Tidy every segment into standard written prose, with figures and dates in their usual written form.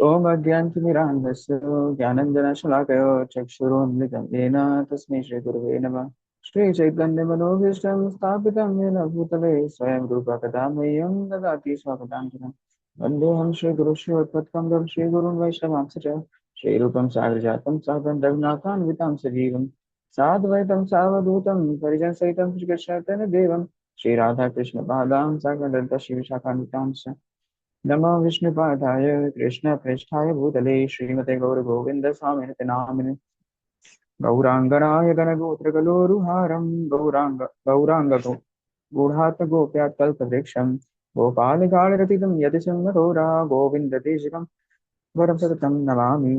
ओम अज्ञानतिमिरान्धस्य ज्ञानञ्जनशलाकयो चक्षुरुन्मिलितं येन तस्मै श्रीगुरवे नमः। श्रीचैतन्यमनोभीष्टं स्थापितं येन भूतले स्वयं रूपा कदा मह्यं ददाति स्वपदान्तिकम्। वन्देऽहं श्रीगुरुश्रीयुत्पत्कन्दं श्रीगुरुं वैष्णवांश्च च श्रीरूपं साग्रजातं सादं रघुनाथान्वितां सजीवं साद्वैतं सावधूतं परिजनसहितं श्रीकृष्णचैतन्यदेवं श्रीराधाकृष्णपादां साग्रदत्त शिवशाखान्वितांश्च नमो विष्णुपादाय कृष्णप्रेष्ठाय भूतले श्रीमते गौरगोविन्दस्वामिनिति नामिने गौराङ्गनाय गणगोत्रगलोरुहारं गौराङ्गगो गूढार्थगोप्यात्कल्पवृक्षं गोपालगाढरतितं यतिसंहरोरा गोविन्ददेशिकं वरं सततं नमामि।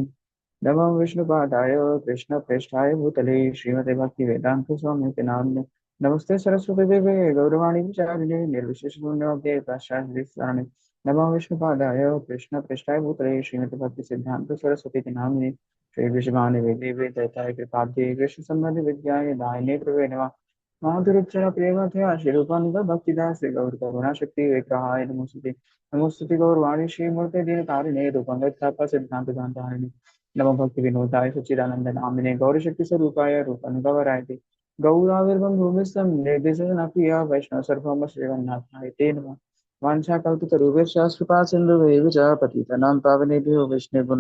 नमो विष्णुपादाय कृष्णप्रेष्ठाय भूतले श्रीमते भक्तिवेदान्तस्वामिनिति नामिने नमस्ते सरस्वती देवे गौरवाणी विचारिणे निर्विशेषशून्यवद्ये पाश्चात्य नमो विष्णुपादाय कृष्णप्रेष्ठाय भूतले श्रीमते भक्तिसिद्धान्त सरस्वती नामिने श्री विषमानि वेदे वेदताय कृपाब्धे कृष्ण संबंधि विद्याय दायिने प्रवे नमः। माधुरीक्षण प्रेमथया श्रीरूपानुग भक्तिदास गौर करुणा शक्ति विग्रहाय नमोस्तुते। नमोस्तुते गौरवाणी श्रीमूर्ते दीनतारिणे रूपं गच्छाप सिद्धांत दान्तारिणे नमो भक्ति विनोदाय सच्चिदानंद नामिने गौरशक्ति स्वरूपाय रूपानुगवराय ते गौराविर्भं भूमिस्थं निर्देशन प्रिया वैष्णव सर्वम श्रीवन्नाथाय ते नमः। वाञ्छाकल्पतरुभ्यश्च कृपा सिन्धुभ्येव च पतितानां पावनेभ्यो वैष्णवेभ्यो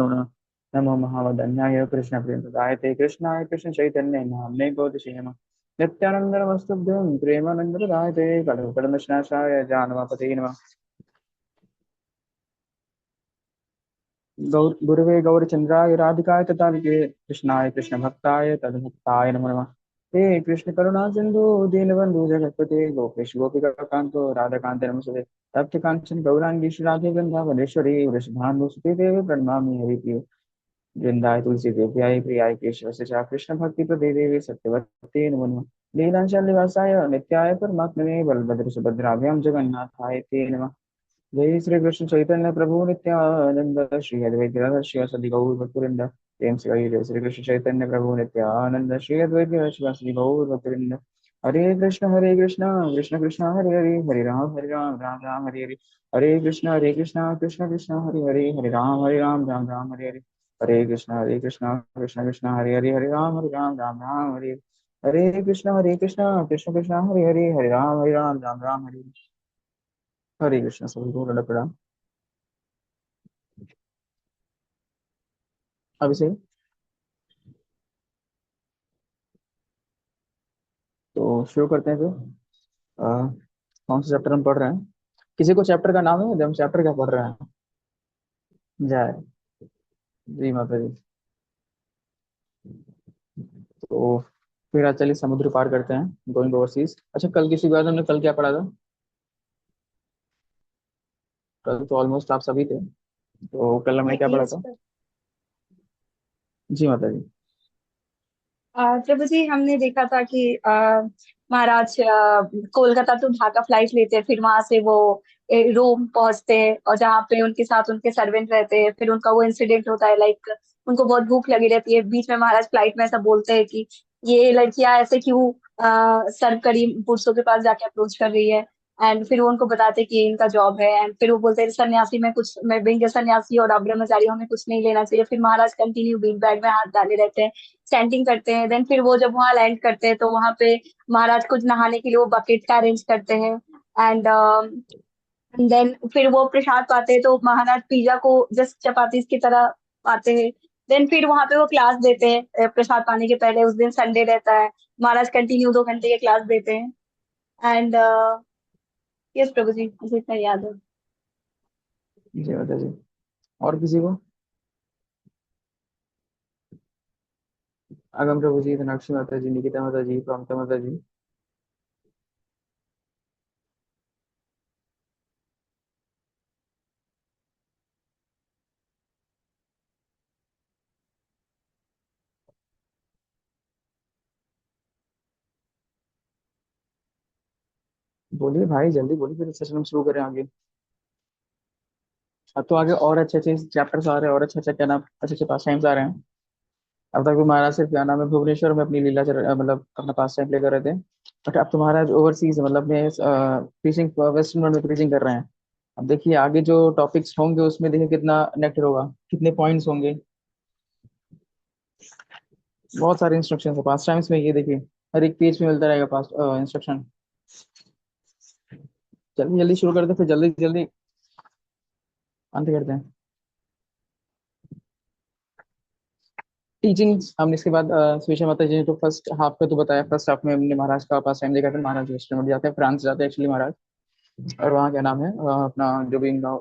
नमो महावदन्याय कृष्णप्रेमदाय ते कृष्णाय कृष्णचैतन्य नाम्ने गौरक्षे नमः। नित्यानन्दनमस्तुभ्यं प्रेमानन्दप्रदाय ते कलौकलमशनाशाय जानवापते नमः। गुरवे गौरचन्द्राय राधिकाय तथाविके कृष्णाय कृष्णभक्ताय तद्भक्ताय नमो नमः। हे कृष्ण करुणा सिन्धु दीनबन्धु जगत्पते गोपेश गोपिकान्तो राधाकान्त नमस्ते। तप्त काञ्चन गौराङ्गी श्रीराधे वृन्दावनेश्वरी वृषभानुसुते देवी प्रणमामि हरिप्रिये वृंदाय तुलसी देव्याय प्रियाय केशव से कृष्ण भक्ति प्रदे देवी सत्यवती नमो नमः। लीलांशालिवासाय नित्याय परमात्मने बलभद्र सुभद्राभ्यां जगन्नाथाय ते नमः। जय श्री कृष्ण चैतन्य प्रभु नित्यानंद श्री अद्वैत गदाधर श्रीवासदि गौर भक्तवृंद प्रेम से कहिए जय श्री कृष्ण चैतन्य प्रभु नित्यानंद श्री अद्वैत गदाधर श्रीवासदि गौर भक्तवृंद। हरे कृष्ण कृष्ण कृष्ण हरे हरे हरे राम राम राम हरे हरे। हरे कृष्ण कृष्ण कृष्ण हरे राम राम हरे हरे। हरे कृष्ण कृष्ण कृष्ण हरे राम राम हरे हरे। हरे कृष्ण कृष्ण कृष्ण हरे राम हरे हरे। हरे कृष्ण सभी को लड़ पड़ा अभी से। तो शुरू करते हैं फिर। अ, कौन सा चैप्टर हम पढ़ रहे हैं? किसी को चैप्टर का नाम है जब हम चैप्टर क्या पढ़ रहे हैं? जय जी माता दी। तो फिर आज चलिए समुद्र पार करते हैं गोइंग ओवरसीज। अच्छा कल किसी बात हमने कल क्या पढ़ा था? कल तो ऑलमोस्ट आप सभी थे। तो कल हमने क्या पढ़ा था? जी माता जी। प्रभु जी हमने देखा था कि महाराज कोलकाता टू ढाका फ्लाइट लेते हैं, फिर वहां से वो रोम पहुंचते हैं और जहाँ पे उनके साथ उनके सर्वेंट रहते हैं, फिर उनका वो इंसिडेंट होता है, लाइक उनको बहुत भूख लगी रहती है, बीच में महाराज फ्लाइट में ऐसा बोलते हैं कि ये लड़कियां ऐसे क्यों सर्व करी पुरुषों के पास जाके अप्रोच कर रही है। एंड फिर वो उनको बताते हैं कि ये इनका जॉब है, एंड फिर वो बोलते हैं सन्यासी में कुछ, मैं बिंग सन्यासी और ब्रह्मचारी हमें कुछ नहीं लेना चाहिए। फिर महाराज कंटिन्यू बीट बैग में हाथ डाले रहते हैं, चैंटिंग करते हैं। देन फिर वो जब वहां लैंड करते हैं तो वहां पे महाराज कुछ नहाने के लिए वो बकेट का अरेंज करते हैं। एंड देन फिर वो प्रसाद पाते हैं तो महाराज पिज्जा को जस्ट चपाती की तरह पाते हैं। देन फिर वहां पे वो क्लास देते हैं प्रसाद पाने के पहले, उस दिन संडे रहता है, महाराज कंटिन्यू 2 घंटे के क्लास देते हैं। एंड यस प्रभु जी, मुझे इतना याद है। जी माता जी। और किसी को? अगम प्रभु जी, मीनाक्षी माता जी, निकिता माता जी, प्रमता माता जी। बोलिए भाई जल्दी बोलिए फिर सेशन हम शुरू करें आगे। अब तो आगे और अच्छे अच्छे चैप्टर्स आ रहे हैं और अच्छे अच्छे क्या नाम अच्छे अच्छे पास टाइम्स आ रहे हैं। अब तक तो महाराज सिर्फ क्या नाम है भुवनेश्वर में अपनी लीला मतलब अपना पास टाइम प्ले कर रहे थे। बट अब तो महाराज ओवरसीज मतलब अपने प्रीचिंग वेस्टर्न वर्ल्ड में प्रीचिंग कर रहे हैं। अब देखिए आगे जो टॉपिक्स होंगे उसमें देखिए कितना नेक्टर होगा, कितने पॉइंट्स होंगे। बहुत सारे इंस्ट्रक्शन है पास टाइम्स में, ये देखिए हर एक पेज में मिलता रहेगा पास इंस्ट्रक्शन। जल्दी जल्दी शुरू करते हैं, फिर जल्दी जल्दी अंत करते हैं। टीचिंग्स हमने इसके बाद सुषमा माता जी ने तो फर्स्ट हाफ का तो बताया। फर्स्ट हाफ में हमने महाराज का पास टाइम देखा था, महाराज वेस्टर्न जाते हैं, फ्रांस जाते हैं एक्चुअली महाराज। और वहाँ क्या नाम है अपना जो भी इनका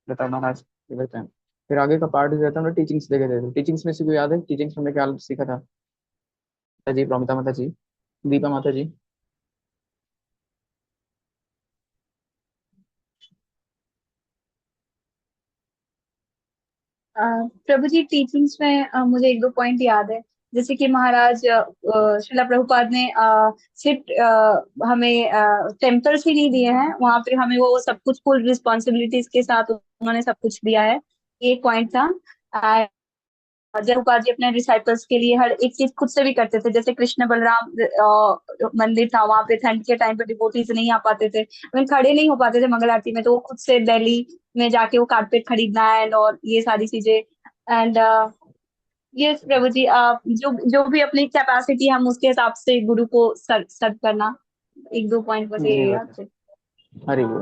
रहता है महाराज ये रहते हैं। फिर आगे का पार्ट जो रहता है हमने टीचिंग्स देखे थे। टीचिंग्स में से कोई याद है टीचिंग्स में क्या सीखा था? माता जी, प्रोमिता माता जी, दीपा माता जी। प्रभु जी टीचिंग्स में मुझे एक दो पॉइंट याद है। जैसे कि महाराज शिला प्रभुपाद ने सिर्फ हमें टेम्पल्स ही नहीं दिए हैं, वहां पे हमें वो सब कुछ फुल रिस्पॉन्सिबिलिटीज के साथ उन्होंने सब कुछ दिया है। ये एक पॉइंट था। जब प्रभुपाद जी अपने डिसाइपल्स के लिए हर एक चीज खुद से भी करते थे। जैसे कृष्ण बलराम मंदिर था, वहां पे ठंड के टाइम पे डिवोटीज नहीं आ पाते थे, खड़े नहीं हो पाते थे मंगल आरती में, तो वो खुद से दिल्ली में जाके वो कारपेट खरीदना एंड और ये सारी चीजें। एंड यस प्रभु जी, आप जो जो भी अपनी कैपेसिटी हम उसके हिसाब से गुरु को सर्व करना। एक दो पॉइंट बस जी ये याद बता। थे। अरे वो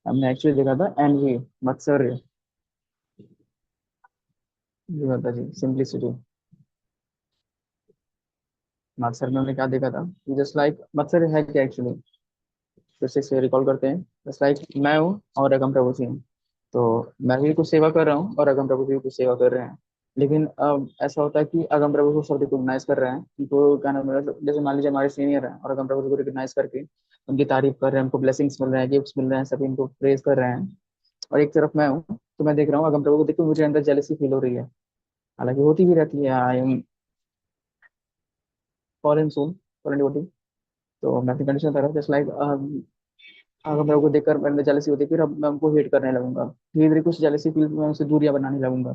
हमने एक्चुअली देखा था एनवी, मत्सर्य। ये बता जी, सिंपलिसिटी। मत्सर में हमने क्या देखा था कि जस्ट लाइक मत्सर्य है क्या एक्चुअली, फिर से रिकॉल करते हैं। जस्ट लाइक मैं हूँ और अगम प्रभु सिंह, तो मैं भी कुछ सेवा कर रहा हूँ और अगम प्रभु जी भी कुछ सेवा कर रहे हैं। लेकिन अब ऐसा होता है कि अगम प्रभु को सब रिकॉग्नाइज कर रहे हैं, उनको क्या नाम है, जैसे मान लीजिए हमारे सीनियर हैं और अगम प्रभु जी को रिकॉग्नाइज करके उनकी तारीफ कर रहे हैं, उनको ब्लेसिंग्स मिल रहे हैं, गिफ्ट्स मिल रहे हैं, सभी इनको प्रेज कर रहे हैं। और एक तरफ मैं हूँ, तो मैं देख रहा हूँ अगम प्रभु को देख के मुझे अंदर जेलसी फील हो रही है। हालांकि होती भी रहती है, I am foreign soul, foreign devotee. तो मैं अपनी कंडीशन बता रहा हूँ जस्ट लाइक अगर मेरे को देखकर मेरे अंदर जेलसी होती है, फिर अब मैं उनको हेट करने लगूंगा, धीरे धीरे कुछ जेलसी फील मैं उनसे दूरियां बनाने लगूंगा।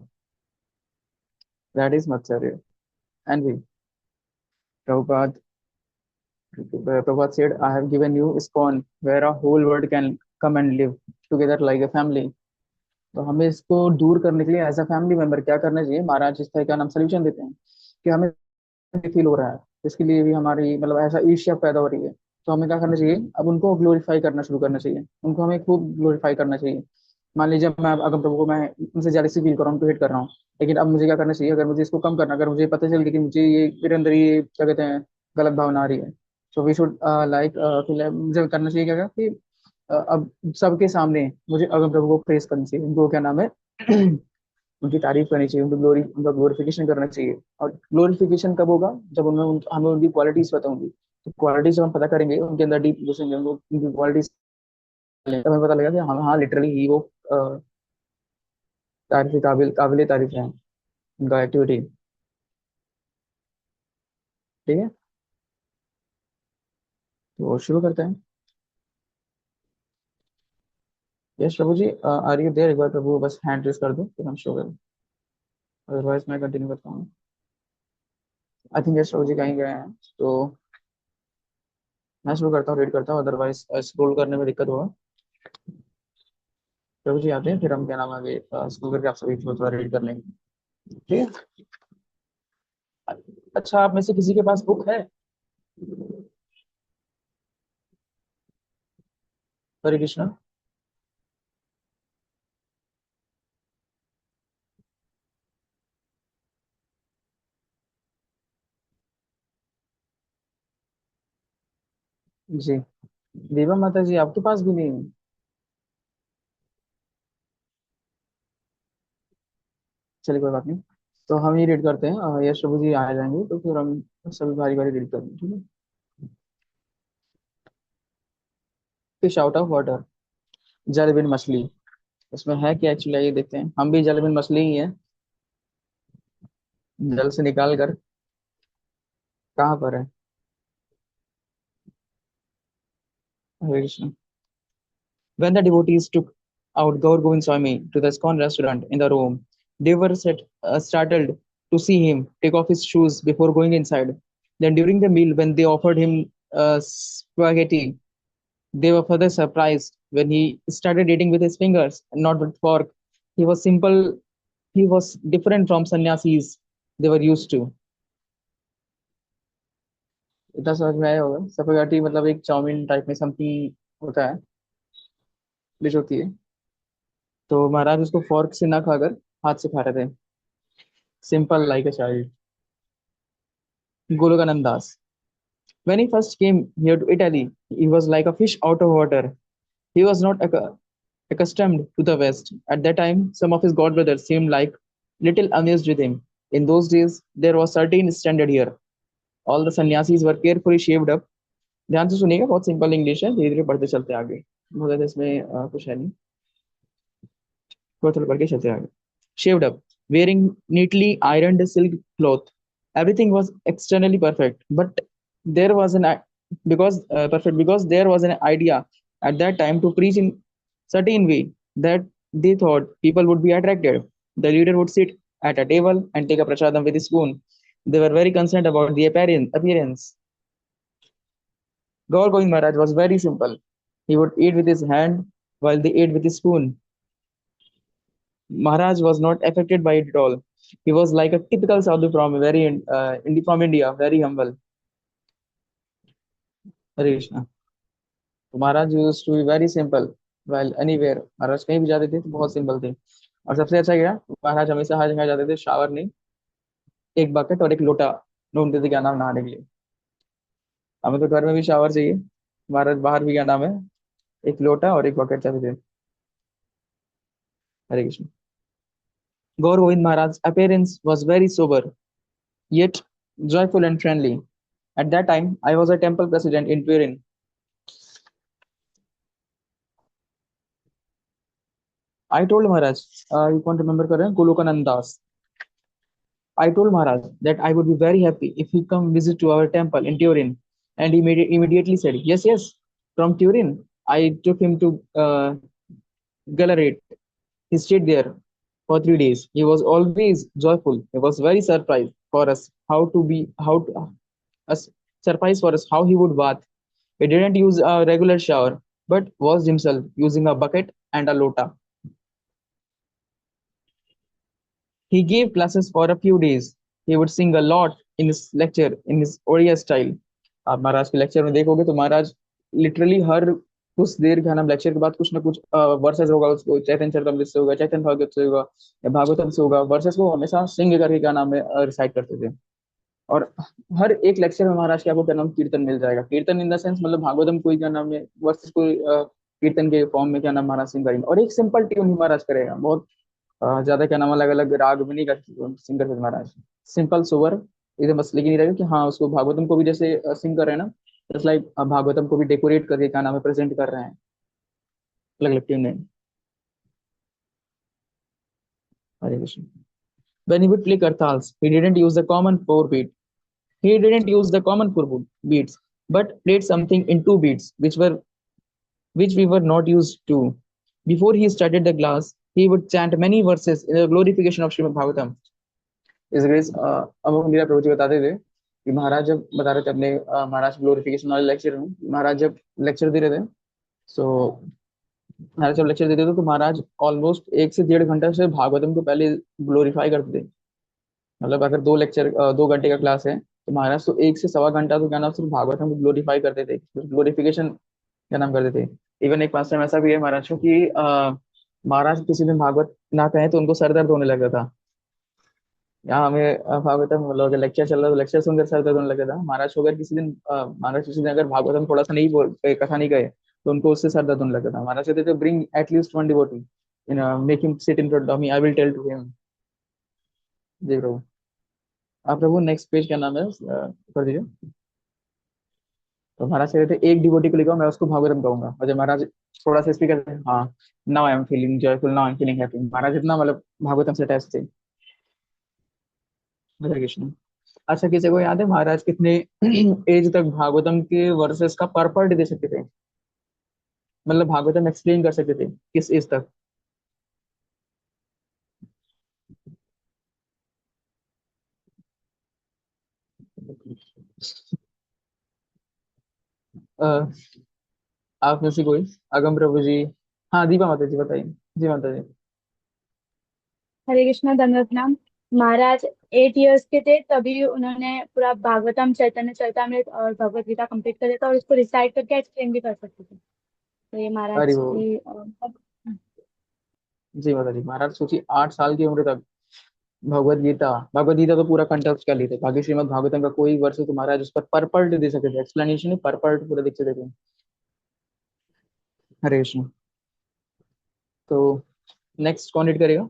दैट इज मत्सर्य। एंड भी Prabhupada Prabhupada said I have given you ISKCON where a whole world can come and live together like a family। तो हमें इसको दूर करने के लिए एज अ फैमिली मेंबर क्या करना चाहिए, महाराज इस तरह का नाम सोल्यूशन देते हैं कि हमें फील हो रहा है, इसके लिए भी हमारी मतलब ऐसा ईर्ष्या पैदा हो रही है। तो हमें क्या करना चाहिए, अब उनको ग्लोरीफाई करना शुरू करना चाहिए, उनको हमें खूब ग्लोरीफाई करना चाहिए। मान लीजिए मैं अगर प्रभु को मैं उनसे जेलसी फील कर रहा हूँ, उनको हेट कर रहा हूँ, लेकिन अब मुझे क्या करना चाहिए, अगर मुझे इसको कम करना, अगर मुझे पता चल गया कि मुझे ये मेरे अंदर ये क्या कहते हैं गलत भावना आ रही है, सो वी शुड लाइक मुझे करना चाहिए क्या कि अब सबके सामने मुझे अगम प्रभु को प्रेस करनी चाहिए, उनको क्या नाम है उनकी तारीफ करनी चाहिए, उनको उनका ग्लोरिफिकेशन करना चाहिए। और ग्लोरिफिकेशन कब होगा, जब हमें उनकी क्वालिटीज पता होंगी। तो क्वालिटीज जब हम पता करेंगे उनके अंदर डीप घुसेंगे, उनको उनकी क्वालिटीज तब हमें पता लगेगा कि हाँ हाँ लिटरली ही वो तारीफ काबिल तारीफ है उनका एक्टिविटी। ठीक है, तो शुरू करते हैं। Yes Prabhu ji, are you there? एक बार प्रभु बस हैंड रेस कर दो फिर हम शुरू करें, अदरवाइज मैं कंटिन्यू करता हूँ। आई थिंक यस प्रभु जी कहीं गए हैं, तो मैं शुरू करता हूँ, रीड करता हूँ, अदरवाइज स्क्रॉल करने में दिक्कत होगा। प्रभु जी आते हैं फिर हम क्या नाम आगे स्क्रॉल करके आप सभी थोड़ा थोड़ा रीड कर लेंगे। ठीक है। अच्छा, आप में से किसी के पास बुक है? हरे कृष्णा। जी, देवा माता जी आपके पास भी नहीं है? चलिए कोई बात नहीं, तो हम ये रीड करते हैं। यश प्रभु जी आ जाएंगे तो फिर हम सभी बारी बारी रीड करेंगे, ठीक है। फिश आउट ऑफ वाटर, जल बिन मछली। इसमें है क्या एक्चुअली, ये देखते हैं। हम भी जल बिन मछली ही है, जल से निकाल कर कहाँ पर है? Hare Krishna. When the devotees took out Gaur Govind Swami to the ISKCON restaurant in the Rome, they were startled to see him take off his shoes before going inside. Then during the meal, when they offered him spaghetti, They were further surprised when he started eating with his fingers and not with fork. He was simple. He was different from sannyasis they were used to. इतना समझ में आया होगा। सफेगाटी मतलब एक chowmein type में something होता है, डिश होती है। तो महाराज उसको फोर्क से ना खाकर हाथ से खा रहे थे, simple like a child. Golokananda Das, when he first came here to Italy, he was like a fish out of water. He was not accustomed to the West. At that time, some of his godbrothers seemed like little amused with him. In those days, there was certain standard here. All the sannyasis were carefully shaved up. ध्यान से सुनिएगा, बहुत simple English है, धीरे धीरे पढ़ते चलते आगे। बहुत ज्यादा इसमें कुछ है नहीं, थोड़ा थोड़ा पढ़ के चलते आगे। Shaved up, wearing neatly ironed silk cloth. Everything was externally perfect, but there was an perfect because there was an idea at that time to preach in certain way that they thought people would be attracted. The leader would sit at a table and take a prasadam with a spoon. They were very concerned about the appearance. Gaur Govind Maharaj was very simple. He would eat with his hand while they ate with his spoon. Maharaj was not affected by it at all. He was like a typical Sadhu from from India, very humble. Hare Krishna. तो Maharaj use to be very simple well anywhere. Maharaj कहीं भी जाते थे तो बहुत simple थे। और सबसे अच्छा क्या, महाराज हमेशा हर जगह जाते थे शावर नहीं, एक बकेट और एक लोटा ढूंढते थे, क्या नाम, नहाने के लिए। हमें तो घर में भी शावर चाहिए, महाराज बाहर भी क्या नाम है, एक लोटा और एक बकेट चाहते थे। हरे Krishna. Gaur Govind Maharaj's appearance was very sober, yet joyful and friendly. At that time, I was a temple president in Turin. I told Maharaj, you can't remember correct, Golokanand Das. I told Maharaj that I would be very happy if he come visit to our temple in Turin. And he immediately said, yes, yes, from Turin. I took him to Gallarate. He stayed there for 3 days. He was always joyful. He was very surprised for us how to, us surprise for us how he would bath. He didn't use a regular shower, but washed himself using a bucket and a lota. He gave classes for a few days. He would sing a lot in his lecture in his Oriya style. आप महाराज के lecture में देखोगे तो महाराज literally हर कुछ देर का नाम lecture के बाद कुछ ना कुछ वर्सेस होगा, उसको चैतन्य चरितमृत से होगा, चैतन्य भागवत से होगा या भागवतम से होगा, वर्सेस को हमेशा सिंग करके क्या नाम है रिसाइट करते थे। और हर एक लेक्चर में महाराज के आपको क्या नाम कीर्तन मिल जाएगा। कीर्तन इन द सेंस मतलब भागवतम कोई क्या नाम है वर्सेस कोई कीर्तन के फॉर्म में क्या नाम महाराज सिंग करेंगे, और एक सिंपल ट्यून ही महाराज करेगा, बहुत ज्यादा क्या नाम अलग अलग राग में नहीं कर सिंग करते महाराज। सिंपल सोवर एकदम, बस लेकिन ये रहेगा कि हाँ उसको भागवतम को भी जैसे सिंग कर रहे हैं ना, जस्ट लाइक भागवतम को भी डेकोरेट करके क्या नाम है प्रेजेंट कर रहे हैं अलग अलग ट्यून में। हरे Krishna. When he would play kartals, he didn't use the common four beat. He didn't use the common four beats, but played something in two beats, which we were not used to. Before he started the class, he would chant many verses in the glorification of Srimad Bhagavatam. इस grace Amok Meera प्रभु जी बताते थे कि महाराज जब बता रहे थे अपने महाराज glorification वाले लेक्चर में, महाराज जब लेक्चर दे रहे थे, सो महाराज जब लेक्चर देते थे तो महाराज ऑलमोस्ट 1 से 1.5 घंटा से भागवतम को पहले ग्लोरीफाई करते थे। मतलब अगर 2 घंटे का क्लास है तो महाराज तो 1 से 1.25 घंटा तो क्या नाम सिर्फ भागवतम को ग्लोरीफाई करते थे, ग्लोरिफिकेशन क्या नाम करते थे। इवन एक पास टाइम ऐसा भी है महाराज को कि महाराज किसी दिन भागवत ना कहें तो उनको सर दर्द होने लगा था। यहाँ हमें भागवतम मतलब अगर लेक्चर चल रहा है तो लेक्चर सुनकर सर दर्द होने लगा था। महाराज को अगर किसी दिन महाराज किसी दिन अगर भागवतम थोड़ा सा नहीं बोल कथा नहीं गए तो उनको उससे सर दर्द होने लगा था। महाराज कहते थे bring at least one devotee in make him sit in front of me, I will tell to him. जी प्रभु। आप प्रभु नेक्स्ट पेज क्या नाम है कर दीजिए। तो महाराज कहते थे एक डिवोटी को लिखो, मैं उसको भागवतम कहूंगा। और जब महाराज थोड़ा सा स्पीकर, हाँ, now I am feeling joyful, now I am feeling happy, Maharaj इतना मतलब भागवतम से अटैच थे। हरे कृष्ण। अच्छा, किसी को याद है महाराज कितने एज तक भागवतम के वर्सेस का परपर्ट दे सकते थे, मतलब भागवतम एक्सप्लेन कर सकते थे, किस एज तक? आप में से कोई? अगम प्रभु जी। हाँ, दीपा माता जी बताइए। जी माता जी। हरे कृष्णा, दंडवत नाम। महाराज 8 इयर्स के थे तभी उन्होंने पूरा भागवतम, चैतन्य चरितमृत और भगवत गीता कंप्लीट कर दिया था, और इसको रिसाइट करके एक्सप्लेन भी कर सकते थे। तो ये अरे महाराज वो। की जी माता जी, महाराज सोचिए 8 साल की उम्र तक भगवत गीता तो पूरा कंठस्थ कर ली थी। बाकी श्रीमद भागवतम का कोई वर्ष तो महाराज उस पर परपल्ट दे सकते थे, एक्सप्लेनेशन ही परपल्ट पूरा देख सकते थे। हरे कृष्ण। तो नेक्स्ट कौन रीड करेगा?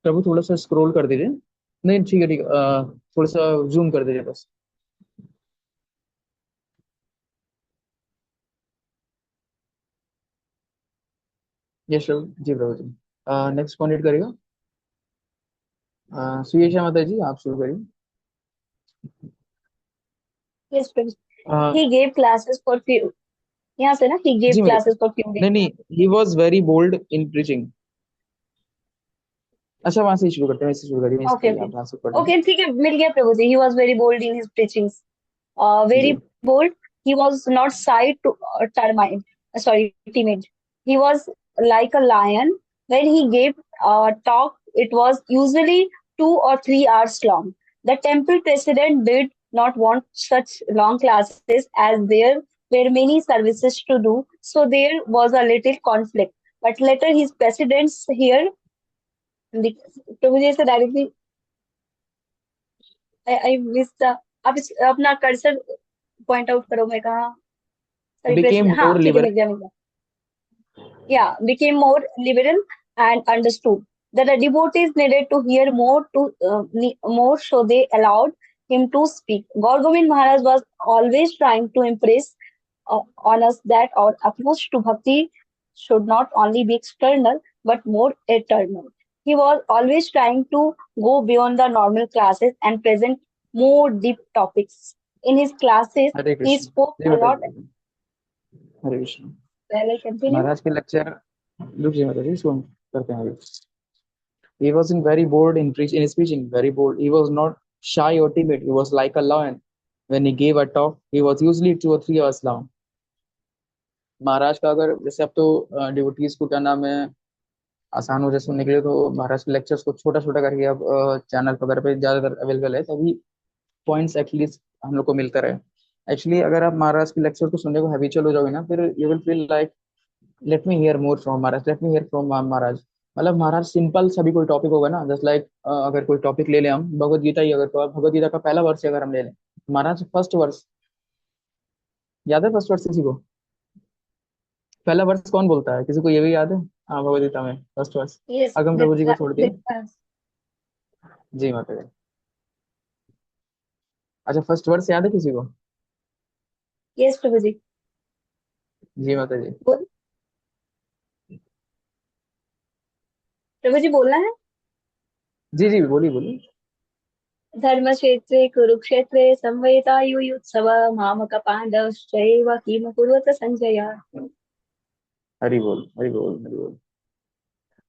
प्रभु थोड़ा सा स्क्रॉल कर दीजिए। नहीं ठीक है, ठीक है, थोड़ा सा जूम कर दीजिए बस। यस प्रभु जी, प्रभु जी। नेक्स्ट कौन रीड करेगा? सुयेशा माता जी, आप शुरू करिए। Yes, Prince. A, He gave classes for few. यहाँ से ना, he gave जी मतलब, classes for few days. नहीं नहीं, he was very bold in preaching. अच्छा, वहां से ही शुरू करते हैं, वहीं से शुरू करिए, वहीं से Okay, करिए, okay. आप वहां से पढ़ लें। Okay, ठीक है, मिल गया प्रभु जी। He was very bold in his preachings. Very ji. bold. He was not shy to termite. Sorry, timid. He was like a lion. When he gave a talk, it was usually 2 or 3 hours long. The temple president did not want such long classes as there were many services to do, so there was a little conflict. But later his presidents here, प्रभु जी से directly I miss the, आप अपना cursor point out करो, मैं कहा, sorry press, became हाँ मोर ठीक है, liberal. मिल गया मिल गया। Yeah, became more liberal and understood that the devotees needed to hear more more, so they allowed him to speak. Gaur Govind Maharaj was always trying to impress on us that our approach to bhakti should not only be external but more eternal. He was always trying to go beyond the normal classes and present more deep topics. In his classes, Hare he Krishna. spoke ji a माता lot. Ji. Hare Krishna. Well, I continue. महाराज के lecture, रुकिए माता जी, इसको हम करते हैं अभी। He wasn't very bold in his preaching, very bold. He was not shy or timid. He was like a lion. When he gave a talk, he was usually 2 or 3 hours long. महाराज का अगर जैसे अब तो devotees को क्या नाम है, आसान हो जाए सुनने के लिए, तो महाराज के लेक्चर्स को छोटा छोटा करके अब चैनल वगैरह पे ज्यादातर अवेलेबल है, तभी पॉइंट्स एटलीस्ट हम लोग को मिलता रहे। एक्चुअली अगर आप महाराज के लेक्चर को सुनने को हैबिचुअल हो जाओगे ना, फिर you will feel like let me hear more from Maharaj, let me hear from Maharaj. मतलब महाराज सिंपल सभी कोई टॉपिक होगा ना, जस्ट लाइक अगर कोई टॉपिक ले लें हम, भगवत गीता ही, अगर तो भगवत गीता का पहला वर्ष अगर हम ले लें, महाराज फर्स्ट वर्ष याद है? फर्स्ट वर्ष किसी को? पहला वर्ष कौन बोलता है, किसी को ये भी याद है? हाँ, भगवत गीता में फर्स्ट वर्ष Yes, अगम प्रभु जी को छोड़ दिए। that's जी माता जी। अच्छा, फर्स्ट वर्ष याद है किसी को? yes, प्रभु जी। जी माता जी। बोल, प्रभु जी बोलना है। जी जी, बोलिए बोलिए। धर्मक्षेत्रे कुरुक्षेत्रे संवैतायुयुत्सव मामक पाण्डवश्चैव किमकुर्वत सञ्जय। हरि बोल, हरि बोल, हरि बोल।